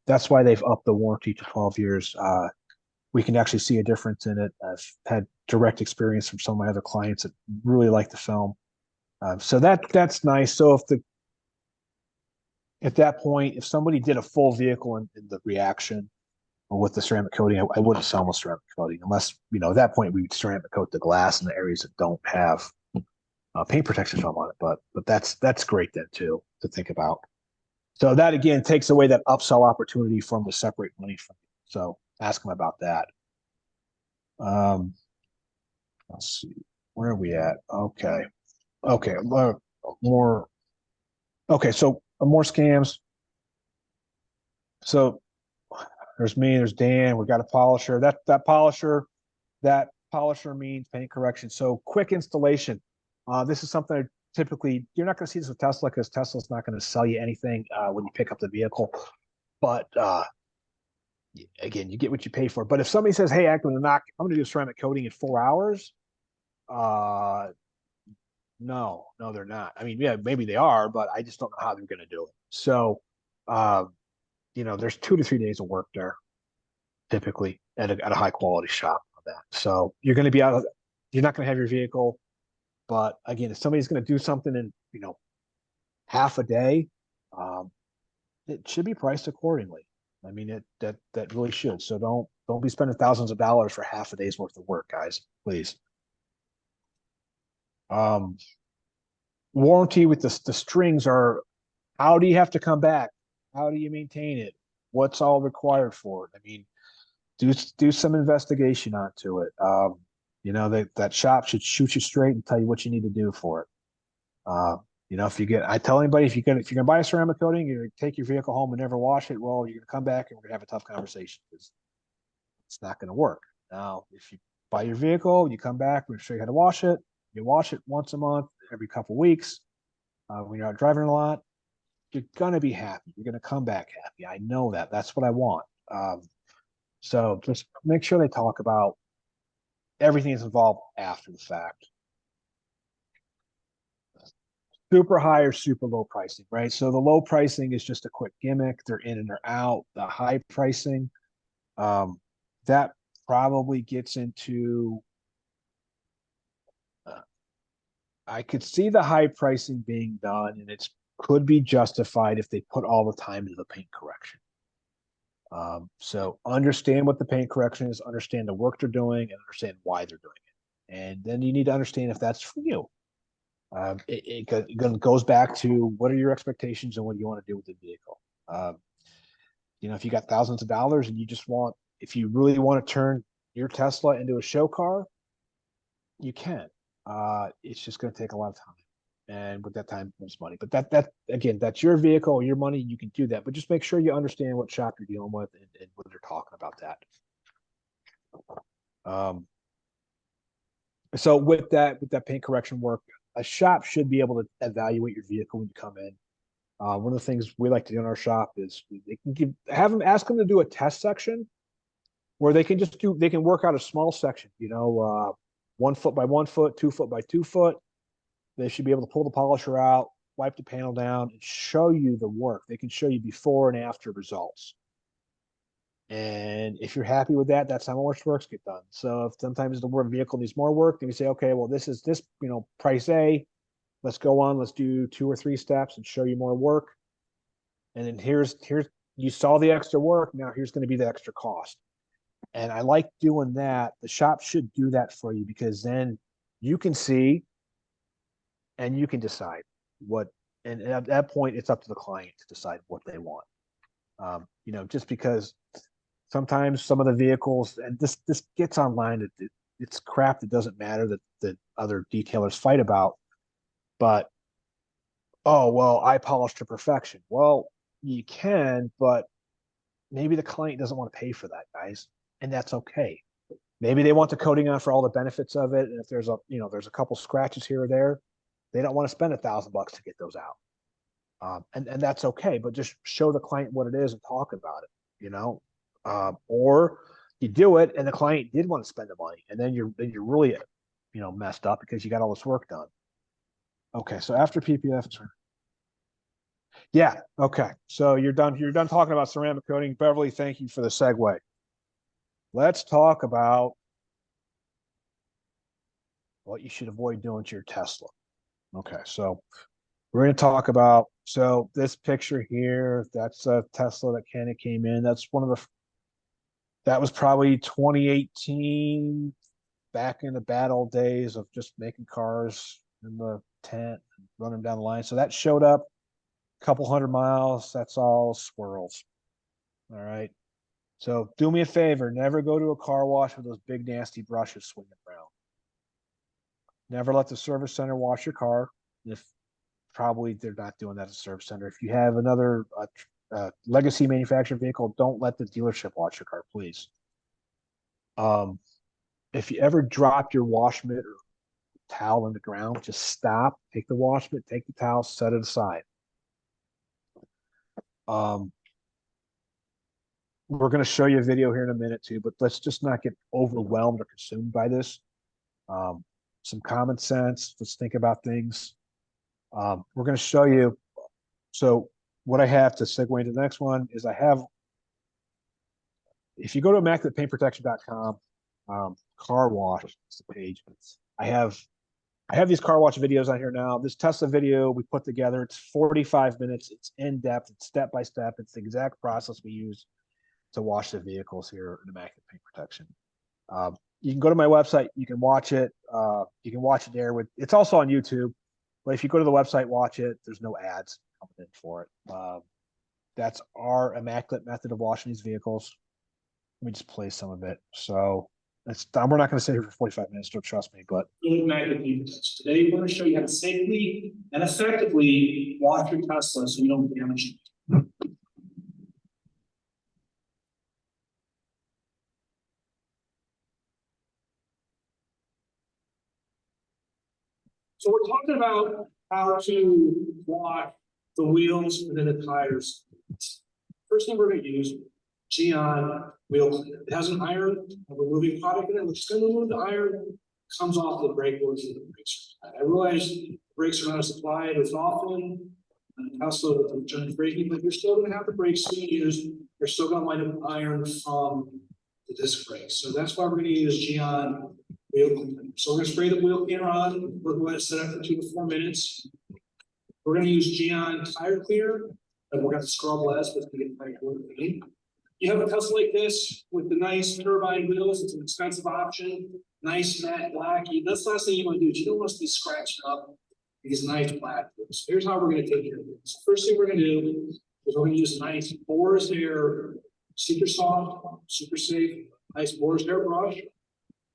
That's why they've upped the warranty to 12 years. We can actually see a difference in it. I've had direct experience from some of my other clients that really like the film. So that's nice. So at that point, if somebody did a full vehicle in the Reaction or with the ceramic coating, I wouldn't sell them with ceramic coating unless, at that point we would ceramic coat the glass in the areas that don't have paint protection film on it. But that's great then too to think about. So that again takes away that upsell opportunity from the separate money from you. So ask them about that. Let's see, where are we at? Okay. more. Okay, so more scams. So there's me, there's Dan, we got a polisher. That polisher means paint correction. So quick installation. This is something that typically you're not going to see this with Tesla because Tesla's not going to sell you anything when you pick up the vehicle. But again, you get what you pay for. But if somebody says, "Hey, I'm going to do ceramic coating in 4 hours," no, they're not. I mean, yeah, maybe they are, but I just don't know how they're going to do it. So, there's 2 to 3 days of work there, typically at a high quality shop on that. So you're going to be out. You're not going to have your vehicle, but again, if somebody's going to do something in half a day, it should be priced accordingly. I mean, that really should. So don't be spending thousands of dollars for half a day's worth of work, guys. Please. Warranty with the strings are, how do you have to come back? How do you maintain it? What's all required for it? I mean, do some investigation onto it. That shop should shoot you straight and tell you what you need to do for it. I tell anybody, if you're gonna buy a ceramic coating, you're gonna take your vehicle home and never wash it. Well, you're gonna come back and we're gonna have a tough conversation because it's not gonna work. Now, if you buy your vehicle, you come back, we're gonna show you how to wash it. You wash it once a month, every couple of weeks. When you're out driving a lot, you're gonna be happy. You're gonna come back happy. I know that. That's what I want. So just make sure they talk about everything that's involved after the fact. Super high or super low pricing, right? So the low pricing is just a quick gimmick. They're in and they're out. The high pricing, that probably gets into. I could see the high pricing being done, and it could be justified if they put all the time into the paint correction. So understand what the paint correction is, understand the work they're doing, and understand why they're doing it. And then you need to understand if that's for you. It goes back to what are your expectations and what you want to do with the vehicle. If you got thousands of dollars and if you really want to turn your Tesla into a show car, you can. It's just going to take a lot of time, and with that time comes money. But that again, that's your vehicle, your money. You can do that, but just make sure you understand what shop you're dealing with and what they're talking about that. So with that paint correction work, a shop should be able to evaluate your vehicle when you come in. One of the things we like to do in our shop is they can ask them to do a test section where they can work out a small section, 1 foot by 1 foot, 2 foot by 2 foot. They should be able to pull the polisher out, wipe the panel down, and show you the work. They can show you before and after results. And if you're happy with that, that's how most works get done. So if sometimes the vehicle needs more work, then you say, okay, well, this is price A. Let's go on. Let's do 2 or 3 steps and show you more work. And then here's you saw the extra work. Now here's going to be the extra cost. And I like doing that. The shop should do that for you because then you can see and you can decide what. And at that point, it's up to the client to decide what they want. Just because sometimes some of the vehicles, and this gets online, it's crap that doesn't matter that other detailers fight about. But, oh, well, I polished to perfection. Well, you can, but maybe the client doesn't want to pay for that, guys. And that's okay. Maybe they want the coating on for all the benefits of it. And if there's a couple scratches here or there, they don't want to spend $1,000 to get those out. And that's okay, but just show the client what it is and talk about it, or you do it and the client did want to spend the money and then you're really, messed up because you got all this work done. Okay. So after PPF, yeah. Okay. So you're done talking about ceramic coating. Beverly, thank you for the segue. Let's talk about what you should avoid doing to your Tesla. Okay. So we're going to talk about, so this picture here, that's a Tesla that kind of came in. That's that was probably 2018, back in the bad old days of just making cars in the tent and running down the line. So that showed up a couple 100 miles. That's all swirls. All right. So do me a favor, never go to a car wash with those big nasty brushes swinging around. Never let the service center wash your car. If probably they're not doing that at a service center. If you have another legacy manufactured vehicle, don't let the dealership wash your car, please. If you ever drop your wash mitt or towel on the ground, just stop, take the wash mitt, take the towel, set it aside. We're going to show you a video here in a minute too, but let's just not get overwhelmed or consumed by this. Some common sense. Let's think about things. We're going to show you. So what I have to segue into the next one is if you go to immaculatepaintprotection.com, car wash is the page. I have these car wash videos on here now. This Tesla video we put together, it's 45 minutes. It's in depth. It's step by step. It's the exact process we use to wash the vehicles here in Immaculate Paint Protection. You can go to my website. You can watch it. You can watch it there. It's also on YouTube. But if you go to the website, watch it. There's no ads coming in for it. That's our Immaculate method of washing these vehicles. Let me just play some of it. So we're not going to sit here for 45 minutes. Don't trust me. But today, we're going to show you how to safely and effectively wash your Tesla so you don't damage it. So we're talking about how to wash the wheels and then the tires. First thing we're going to use Geon wheel cleaner. It has an iron removing product in it. We're just going to remove the iron, comes off the brake boards and the brakes. I realize brakes are not supplied as often. Tesla returns braking, but you're still going to have the brakes you use. You're still going to wind up iron from the disc brakes. So that's why we're going to use Geon wheel cleaner. So we're going to spray the wheel cleaner on. We're going to set it for 2 to 4 minutes. We're going to use Geon tire cleaner, and we're going to scrub less, but we get tire clean. You have a Tesla like this with the nice turbine wheels. It's an expensive option. Nice matte black. That's the last thing you want to do. You don't want to be scratched up these nice black wheels. So here's how we're going to take care of this. First thing we're going to do is we're going to use nice boar's hair, super soft, super safe, nice boar's hair brush.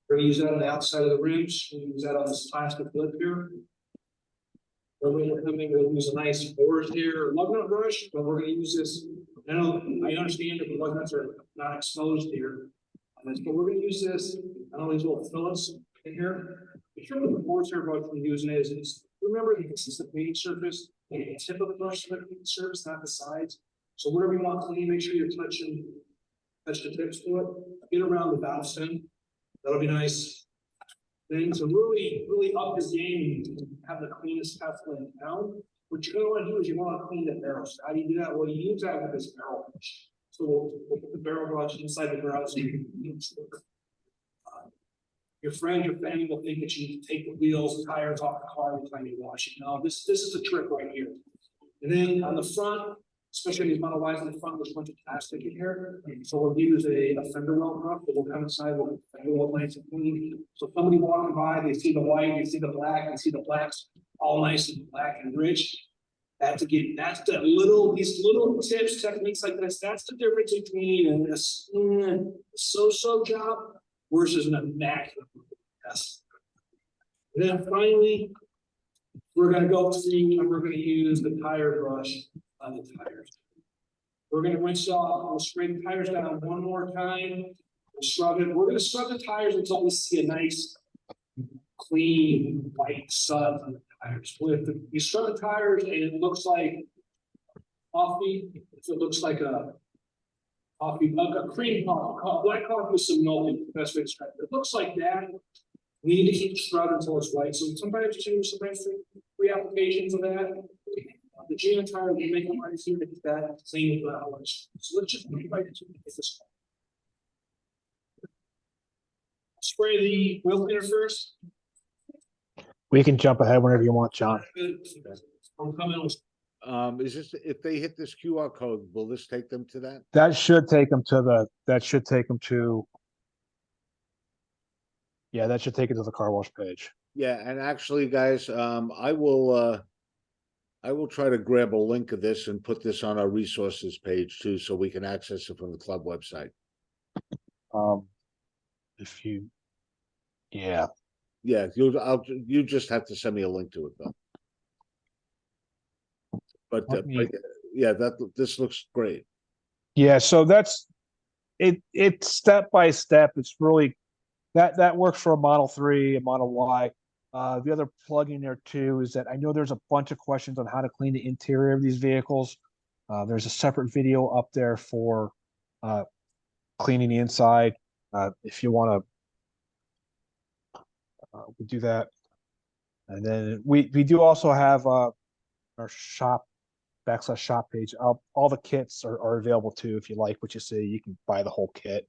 We're going to use that on the outside of the rims. We're going to use that on this plastic lip here. We're going to use a nice boar's hair lug nut brush, but we're going to use this. Now, I understand that the lug nuts are not exposed here, but we're going to use this on all these little fillets in here. Be sure that the boar's hair brush we're using is remember that this is the paint surface, the tip of the brush for the paint surface, not the sides. So wherever you want clean, make sure you're touch the tips to it. Get around the valve stem. That'll be nice. Then to really up this game and have the cleanest Tesla in town, what you're going to want to do is you want to clean the barrels. How do you do that? Well, you use that with this barrel brush. So we'll put the barrel brush inside the barrel so you can use it. Your friend, your family will think that you need to take the wheels, tires off the car every time you wash it. No, this is a trick right here. And then on the front, especially these Model Ys on the front, there's a bunch of plastic in here. So we'll use a fender well brush that will come inside with a fender well nice and clean. So if somebody walking by, they see the white, they see the black, they see the blacks all nice and black and rich. That's these little tips, techniques like this. That's the difference between a so-so job versus an immaculate. Yes. And then finally, we're going to go through and we're going to use the tire brush on the tires. We're going to rinse off. We'll spray the tires down one more time. We'll scrub it. We're going to scrub the tires until we see a nice, clean, white sud on the tires. You scrub the tires and it looks like coffee. If it looks like a coffee, a cream coffee, black coffee with some milk, the best way to describe it. It looks like that. We need to keep scrubbing until it's white. So sometimes 2, sometimes 3 applications of that. The Geon tire will make them right here to get that same hours. So let's just make right into this. Spray the wheel cleaner first. we can jump ahead whenever you want, John. I'm coming with Is this, if they hit this QR code, will this take them to that? That should take them to yeah, that should take it to the car wash page. Yeah, and actually, guys, I will try to grab a link of this and put this on our resources page too, so we can access it from the club website. Yeah, Yeah, you just have to send me a link to it though. But, Let me- yeah, this looks great. Yeah, so that's it. It's step by step. It's really that works for a Model 3, a Model Y. The other plug in there too is that I know there's a bunch of questions on how to clean the interior of these vehicles. There's a separate video up there for cleaning the inside. If you want to, we do that. And then we do also have our shop /shop page. All the kits are available too. If you like what you see, you can buy the whole kit,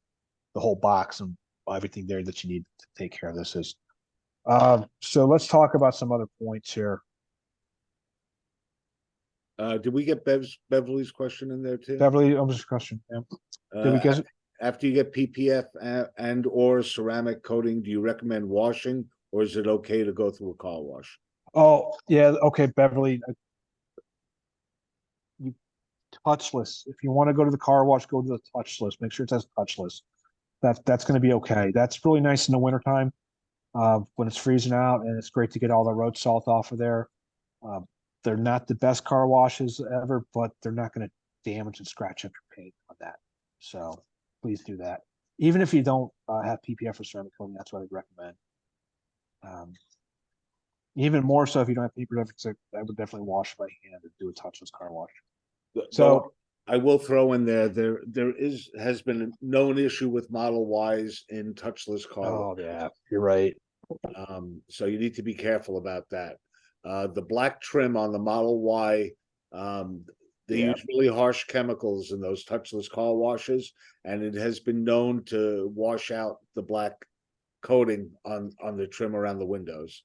the whole box, and everything there that you need to take care of this is. So let's talk about some other points here. Did we get Beverly's question in there too? Beverly, I'm just question. Yeah. Did we Uh, get it? After you get PPF and or ceramic coating, do you recommend washing, or is it okay to go through a car wash? Oh, yeah. Okay, Beverly. You touchless. If you want to go to the car wash, go to the touchless. Make sure it says touchless. That's going to be okay. That's really nice in the wintertime when it's freezing out, and it's great to get all the road salt off of there. They're not the best car washes ever, but they're not going to damage and scratch up your paint on that. So please do that. Even if you don't have PPF or ceramic coating, that's what I'd recommend. Even more so if you don't have PPF, I would definitely wash by hand and do a touchless car wash. So I will throw in there has been a known issue with Model Ys in touchless car oh wash. yeah, you're right. So you need to be careful about that. The black trim on the Model Y, they Yeah. use really harsh chemicals in those touchless car washes, and it has been known to wash out the black coating on the trim around the windows.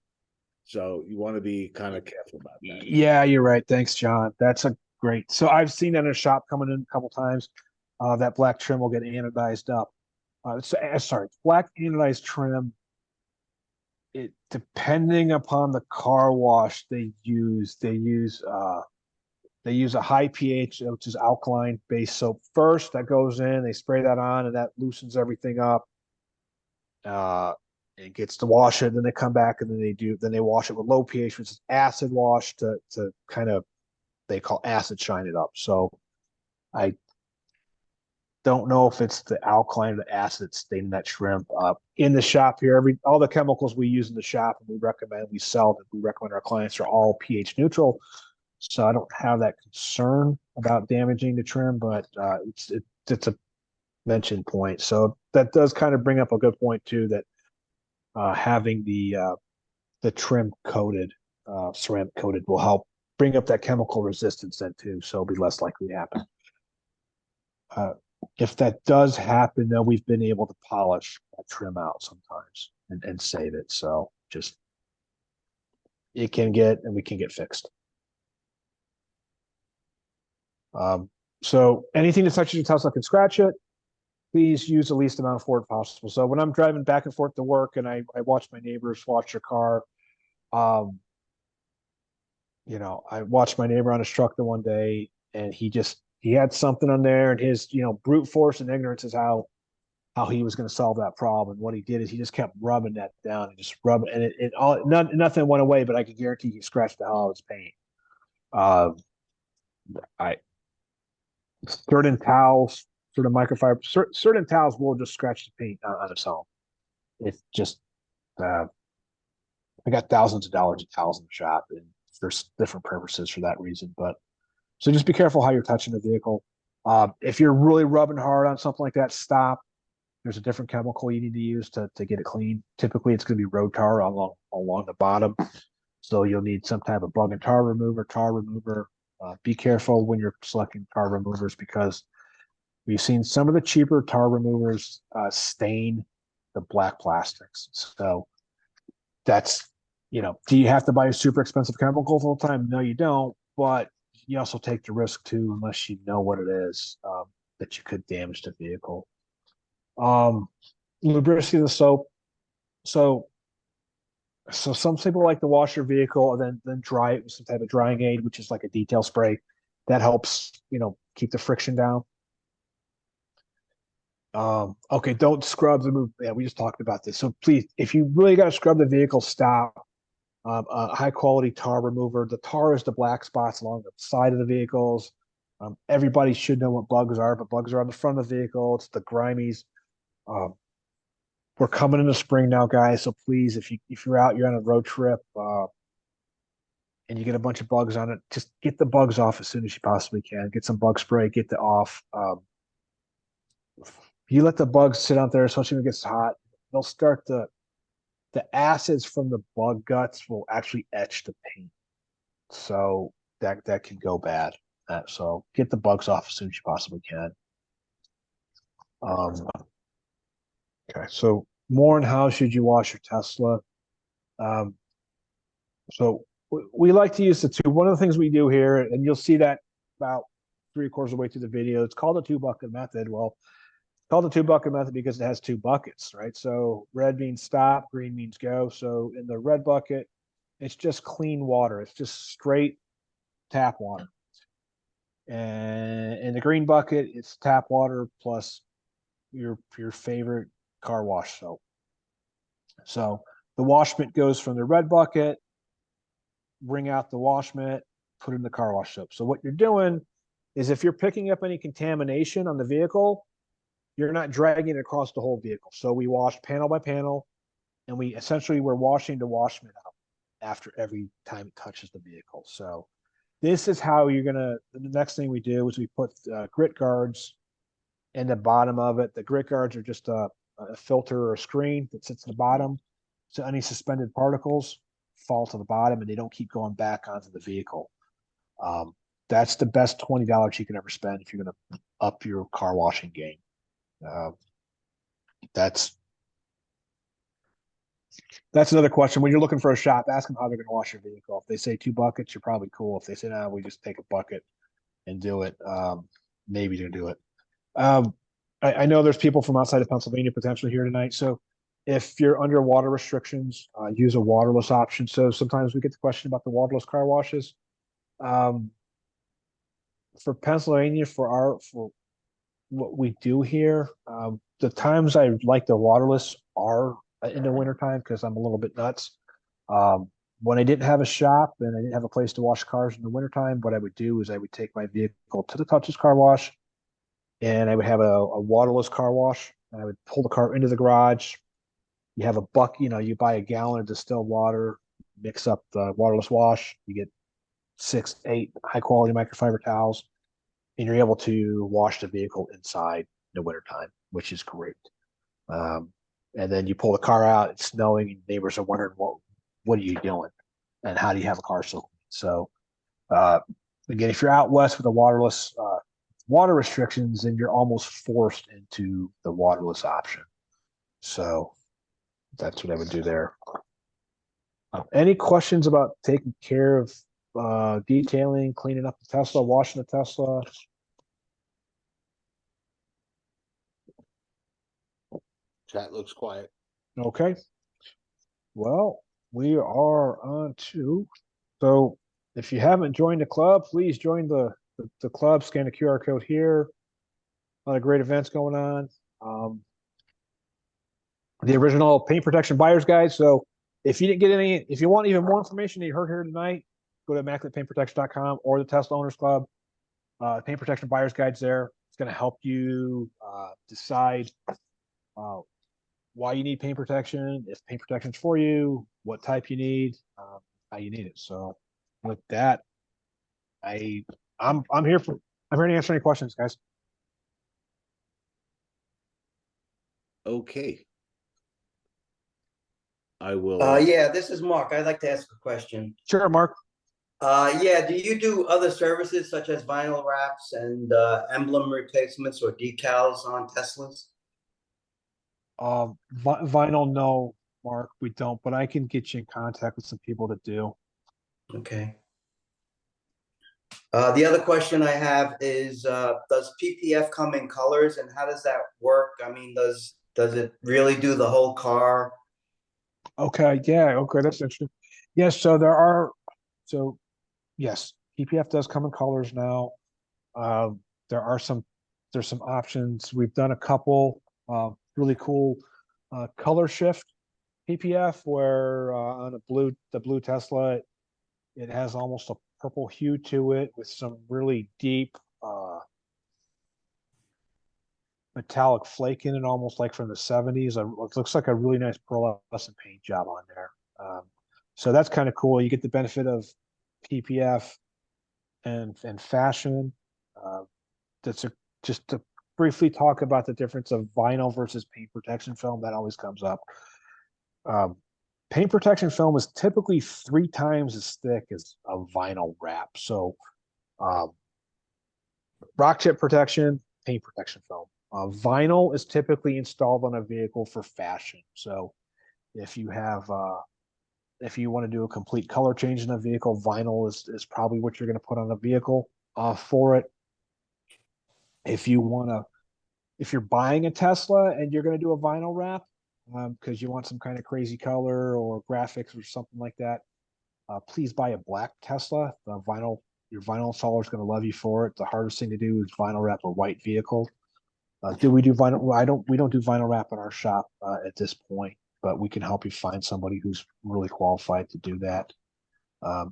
So you want to be kind of careful about that. Yeah, you're right. Thanks, John. That's a great. So I've seen that in a shop coming in a couple times. That black trim will get anodized up. Sorry, black anodized trim. It depending upon the car wash they use a high pH, which is alkaline based soap first. That goes in, they spray that on, and that loosens everything up. It gets to wash it, then they come back and then they wash it with low pH, which is acid wash to kind of they call acid shine it up. So I don't know if it's the alkaline or the acid staining that shrimp. In the shop here, all the chemicals we use in the shop and we recommend our clients are all pH neutral. So I don't have that concern about damaging the trim, but it's a mentioned point. So that does kind of bring up a good point too, that having the trim coated, ceramic coated will help bring up that chemical resistance then too. So it'll be less likely to happen. If that does happen, though, we've been able to polish that trim out sometimes and save it. So just we can get fixed. So anything that touches your Tesla can scratch it. Please use the least amount of force possible. So when I'm driving back and forth to work and I watch my neighbors wash their car, I watched my neighbor on his truck the one day and he had something on there and his, brute force and ignorance is how he was going to solve that problem. And what he did is he just kept rubbing that down and just rubbing, and nothing went away, but I can guarantee he scratched the hell out of his paint. Certain towels, certain microfiber, certain towels will just scratch the paint on its own. It's just, I got thousands of dollars of towels in the shop, and there's different purposes for that reason. But so just be careful how you're touching the vehicle. If you're really rubbing hard on something like that, stop. There's a different chemical you need to use to get it clean. Typically, it's going to be road tar along the bottom. So you'll need some type of bug and tar remover. Be careful when you're selecting tar removers because we've seen some of the cheaper tar removers stain the black plastics. So that's, do you have to buy a super expensive chemical full time? No, you don't. But you also take the risk too, unless you know what it is, that you could damage the vehicle. Lubricity of the soap. So some people like to wash their vehicle and then dry it with some type of drying aid, which is like a detail spray. That helps, keep the friction down. Okay, don't scrub the move. Yeah, we just talked about this. So please, if you really got to scrub the vehicle, stop. a high quality tar remover. The tar is the black spots along the side of the vehicles. Everybody should know what bugs are, but bugs are on the front of the vehicle. It's the grimies. We're coming into spring now, guys. So please, if you're out, you're on a road trip, and you get a bunch of bugs on it, just get the bugs off as soon as you possibly can. Get some bug spray, get the off. You let the bugs sit out there, especially when it gets hot, they'll start the acids from the bug guts will actually etch the paint. So that can go bad. So get the bugs off as soon as you possibly can. Okay, so more on how should you wash your Tesla. So we like to use the two. One of the things we do here, and you'll see that about 3/4 of the way through the video, it's called the 2-bucket method. Well, it's called the 2-bucket method because it has 2 buckets, right? So red means stop, green means go. So in the red bucket, it's just clean water. It's just straight tap water. And in the green bucket, it's tap water plus your favorite car wash soap. So the wash mitt goes from the red bucket, wring out the wash mitt, put in the car wash soap. So what you're doing is if you're picking up any contamination on the vehicle, you're not dragging it across the whole vehicle. So we wash panel by panel, and we're washing the wash mitt out after every time it touches the vehicle. So this is how the next thing we do is we put grit guards in the bottom of it. The grit guards are just a filter or a screen that sits at the bottom. So any suspended particles fall to the bottom and they don't keep going back onto the vehicle. That's the best $20 you can ever spend if you're going to up your car washing game. That's another question. When you're looking for a shop, ask them how they're going to wash your vehicle. If they say 2 buckets, you're probably cool. If they say, no, we just take a bucket and do it, maybe to do it. I know there's people from outside of Pennsylvania potentially here tonight. So if you're under water restrictions, use a waterless option. So sometimes we get the question about the waterless car washes. For Pennsylvania, for what we do here, the times I like the waterless are in the wintertime because I'm a little bit nuts. When I didn't have a shop and I didn't have a place to wash cars in the wintertime, what I would do is I would take my vehicle to the Touches Car Wash and I would have a waterless car wash. And I would pull the car into the garage. You have a you buy a gallon of distilled water, mix up the waterless wash. You get 6, 8 high quality microfiber towels, and you're able to wash the vehicle inside in the wintertime, which is great. And then you pull the car out, it's snowing, and neighbors are wondering, what are you doing? And how do you have a car so clean? So, again, if you're out west with the waterless water restrictions, then you're almost forced into the waterless option. So that's what I would do there. Any questions about taking care of detailing, cleaning up the Tesla, washing the Tesla? Chat looks quiet. Okay. Well, we are on to, so if you haven't joined the club, please join the club, scan the QR code here. A lot of great events going on. The original paint protection buyer's guide. So if you didn't get if you want even more information that you heard here tonight, go to immaculatepaintprotection.com or the Tesla Owners Club. Paint protection buyer's guide's there. It's going to help you decide why you need paint protection, if paint protection's for you, what type you need, how you need it. So with that, I'm here to answer any questions, guys. Okay. I will. Yeah, this is Mark. I'd like to ask a question. Sure, Mark. Yeah, do you do other services such as vinyl wraps and emblem replacements or decals on Teslas? Vinyl, no, Mark, we don't, but I can get you in contact with some people that do. Okay. The other question I have is, does PPF come in colors and how does that work? I mean, does it really do the whole car? Okay, yeah, okay, that's interesting. Yes, yes, PPF does come in colors now. There's some options. We've done a couple really cool color shift PPF where on the blue Tesla, it has almost a purple hue to it with some really deep metallic flake in it, almost like from the 70s. It looks like a really nice pearlescent paint job on there. So that's kind of cool. You get the benefit of PPF and fashion. Just to briefly talk about the difference of vinyl versus paint protection film, that always comes up. Paint protection film is typically 3 times as thick as a vinyl wrap. So rock chip protection, paint protection film. Vinyl is typically installed on a vehicle for fashion. So if you have if you want to do a complete color change in a vehicle, vinyl is probably what you're going to put on a vehicle for it. If you're buying a Tesla and you're going to do a vinyl wrap because you want some kind of crazy color or graphics or something like that, please buy a black Tesla. Your vinyl installer is going to love you for it. The hardest thing to do is vinyl wrap a white vehicle. Do we do vinyl? Well, we don't do vinyl wrap in our shop at this point, but we can help you find somebody who's really qualified to do that.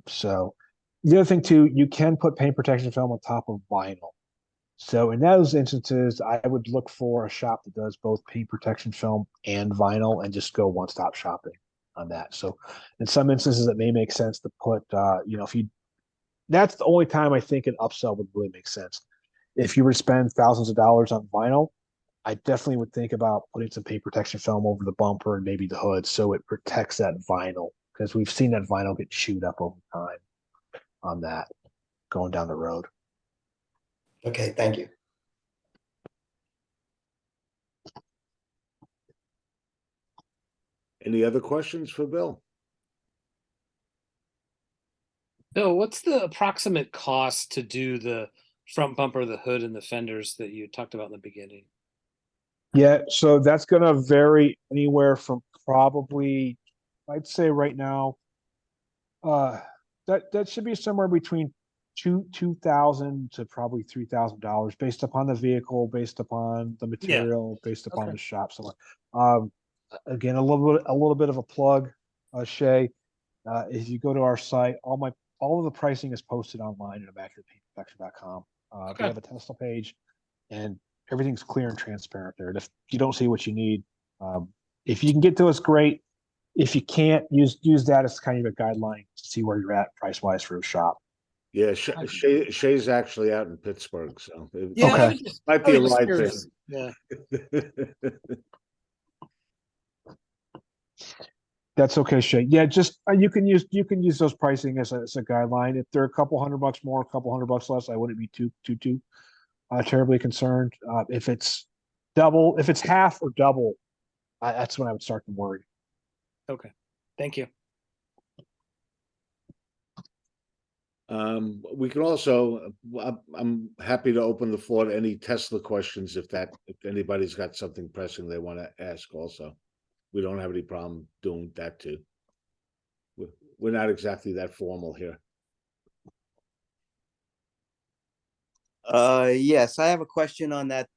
So the other thing too, you can put paint protection film on top of vinyl. So in those instances, I would look for a shop that does both paint protection film and vinyl and just go one-stop shopping on that. So in some instances, it may make sense to put, that's the only time I think an upsell would really make sense. If you were to spend thousands of dollars on vinyl, I definitely would think about putting some paint protection film over the bumper and maybe the hood so it protects that vinyl, because we've seen that vinyl get chewed up over time on that going down the road. Okay, thank you. Any other questions for Bill? Bill, what's the approximate cost to do the front bumper, the hood, and the fenders that you talked about in the beginning? Yeah, so that's going to vary anywhere from probably, I'd say right now, that should be somewhere between $2,000 to probably $3,000 based upon the vehicle, based upon the material, based upon the shop. So, again, a little bit of a plug, Shay. If you go to our site, all of the pricing is posted online at immaculatepaintprotection.com. We have a Tesla page, and everything's clear and transparent there. And if you don't see what you need, if you can get to us, great. If you can't, use that as kind of a guideline to see where you're at price wise for a shop. Yeah, Shay's actually out in Pittsburgh, so Okay. might be a ride for him. Yeah. That's okay, Shay. Yeah, just you can use those pricing as a guideline. If they're a couple $100 more, a couple $100 less, I wouldn't be too terribly concerned. If it's half or double, that's when I would start to worry. Okay, thank you. We can also, I'm happy to open the floor to any Tesla questions if anybody's got something pressing they want to ask also. We don't have any problem doing that too. We're not exactly that formal here. Yes, I have a question on that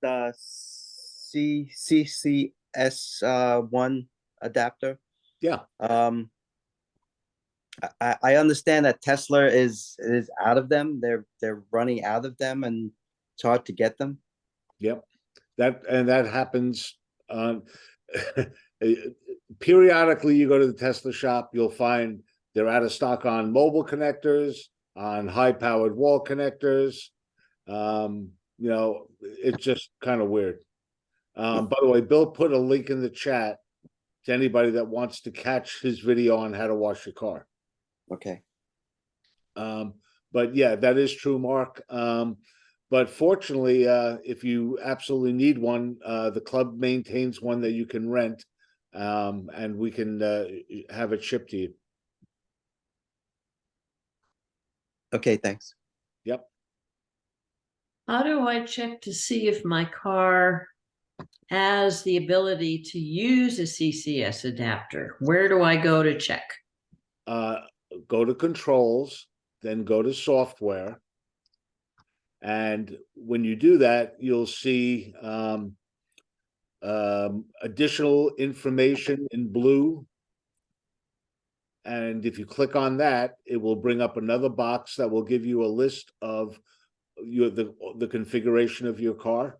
CCS one adapter. Yeah. I understand that Tesla is out of them. They're running out of them, and it's hard to get them. Yep. That happens periodically. You go to the Tesla shop, you'll find they're out of stock on mobile connectors, on high-powered wall connectors. It's just kind of weird. By the way, Bill put a link in the chat to anybody that wants to catch his video on how to wash your car. Okay. But yeah, that is true, Mark. But fortunately, if you absolutely need one, the club maintains one that you can rent, and we can have it shipped to you. Okay, thanks. Yep. How do I check to see if my car has the ability to use a CCS adapter? Where do I go to check? Go to controls, then go to software. And when you do that, you'll see additional information in blue and if you click on that, it will bring up another box that will give you a list of the configuration of your car.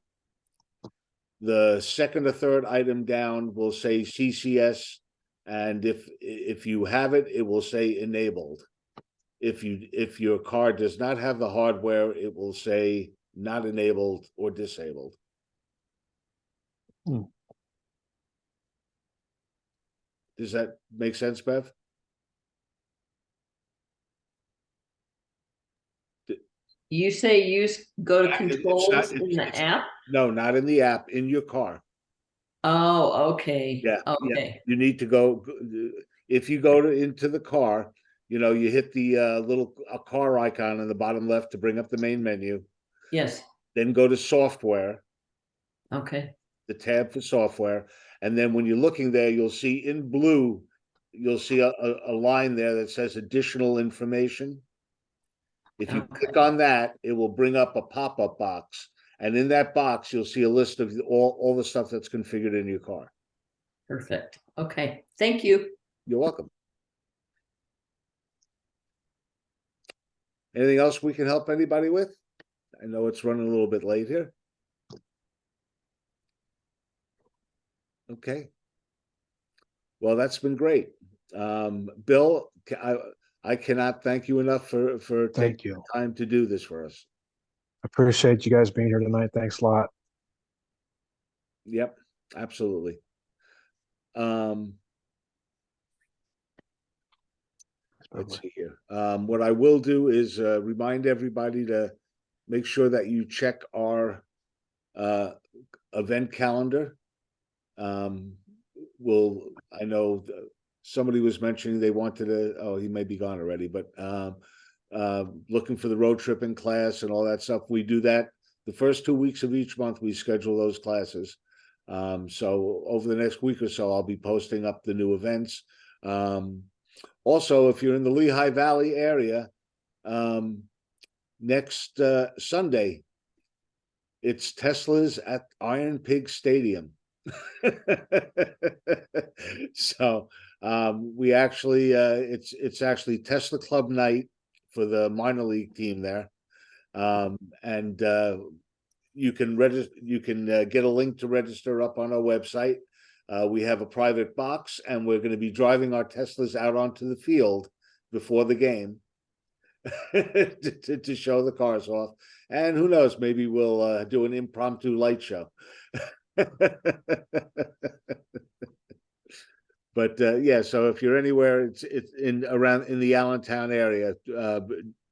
The second or third item down will say CCS, and if you have it, it will say enabled. If your car does not have the hardware, it will say not enabled or disabled. Hmm. Does that make sense, Bev? You say go to It's not- controls in the it's- app? No, not in the app, in your car. Oh, okay. Yeah, yeah. Okay. You need to go, if you go into the car, you hit the a car icon in the bottom left to bring up the main menu, Yes. then go to software, Okay. the tab for software, and then when you're looking there, you'll see in blue, you'll see a line there that says additional information. If you Okay. click on that, it will bring up a pop-up box, and in that box, you'll see a list of all the stuff that's configured in your car. Perfect. Okay. Thank you. You're welcome. Anything else we can help anybody with? I know it's running a little bit late here. Okay. Well, that's been great. Bill, I cannot thank you enough for Thank taking you. the time to do this for us. Appreciate you guys being here tonight. Thanks a lot. Yep, absolutely. Let's see here. What I will do is remind everybody to make sure that you check our event calendar. I know somebody was mentioning they wanted to, oh, he may be gone already, but looking for the road tripping class and all that stuff. We do that the first 2 weeks of each month. We schedule those classes. So over the next week or so, I'll be posting up the new events. Also, if you're in the Lehigh Valley area, next Sunday, it's Tesla's at Iron Pig Stadium. So we actually it's actually Tesla Club night for the minor league team there, and you can register. You can get a link to register up on our website. We have a private box, and we're going to be driving our Teslas out onto the field before the game to show the cars off. And who knows, maybe we'll do an impromptu light show. But yeah, so if you're anywhere, it's in the Allentown area,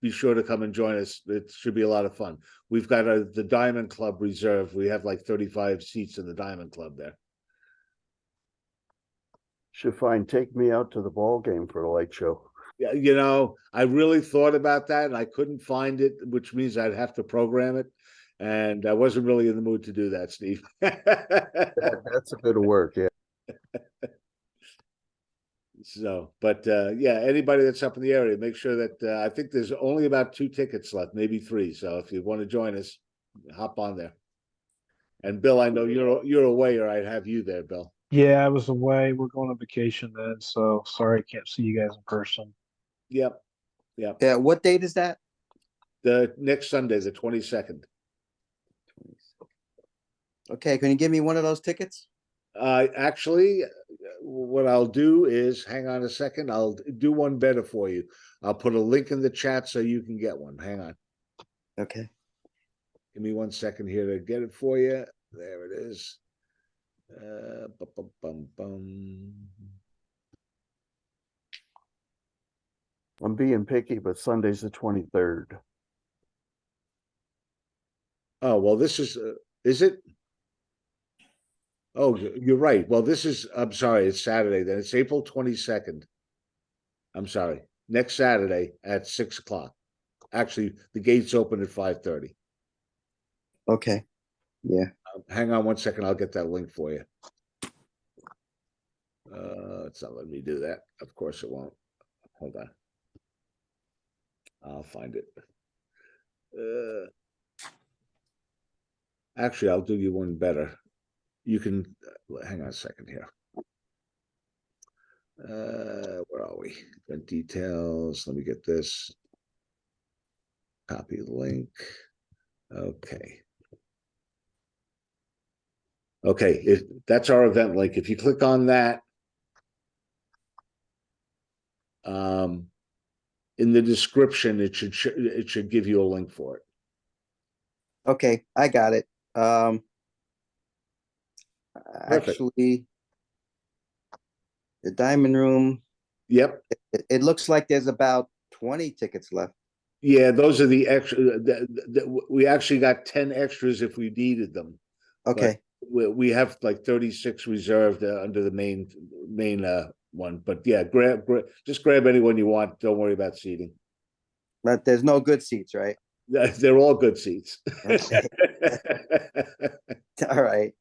be sure to come and join us. It should be a lot of fun. We've got the Diamond Club reserved. We have like 35 seats in the Diamond Club there. Should take me out to the ball game for the light show. Yeah, I really thought about that and I couldn't find it, which means I'd have to program it. And I wasn't really in the mood to do that, Steve. That's a bit of work, yeah. So, but yeah, anybody that's up in the area, make sure that I think there's only about 2 tickets left, maybe 3. So if you want to join us, hop on there. And Bill, I know you're away, or I'd have you there, Bill. Yeah, I was away. We're going on vacation then, so sorry I can't see you guys in person. Yep. Yeah, what date is that? The next Sunday, the 22nd. Okay, can you give me one of those tickets? Actually, what I'll do is, hang on a second, I'll do one better for you. I'll put a link in the chat so you can get one. Hang on. Okay. Give me 1 second here to get it for you. There it is. I'm being picky, but Sunday's the 23rd. Oh, well, this is it? Oh, you're right. Well, I'm sorry, it's Saturday then. It's April 22nd. I'm sorry. Next Saturday at 6 o'clock. Actually, the gates open at 5:30. Okay. Yeah. Hang on 1 second. I'll get that link for you. It's not letting me do that. Of course it won't. Hold on. I'll find it. Actually, I'll do you one better. You can hang on a second here. Where are we? Event details. Let me get this. Copy the link. Okay. Okay, that's our event link. If you click on that, in the description, it should give you a link for it. Okay, I got it. Perfect. Actually, the Diamond Room, Yep. it looks like there's about 20 tickets left. Yeah, those are the extra. We actually got 10 extras if we needed them. Okay, We have like 36 reserved under the main one. But yeah, just grab anyone you want. Don't worry about seating. but there's no good seats, right? They're all good seats. Okay. All right.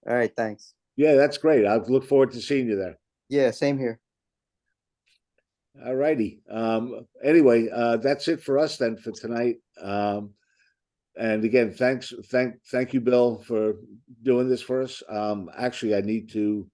All right, thanks. Yeah, that's great. I look forward to seeing you there. Yeah, same here. All righty. Anyway, that's it for us then for tonight. And again, thank you, Bill, for doing this for us. Actually, I need to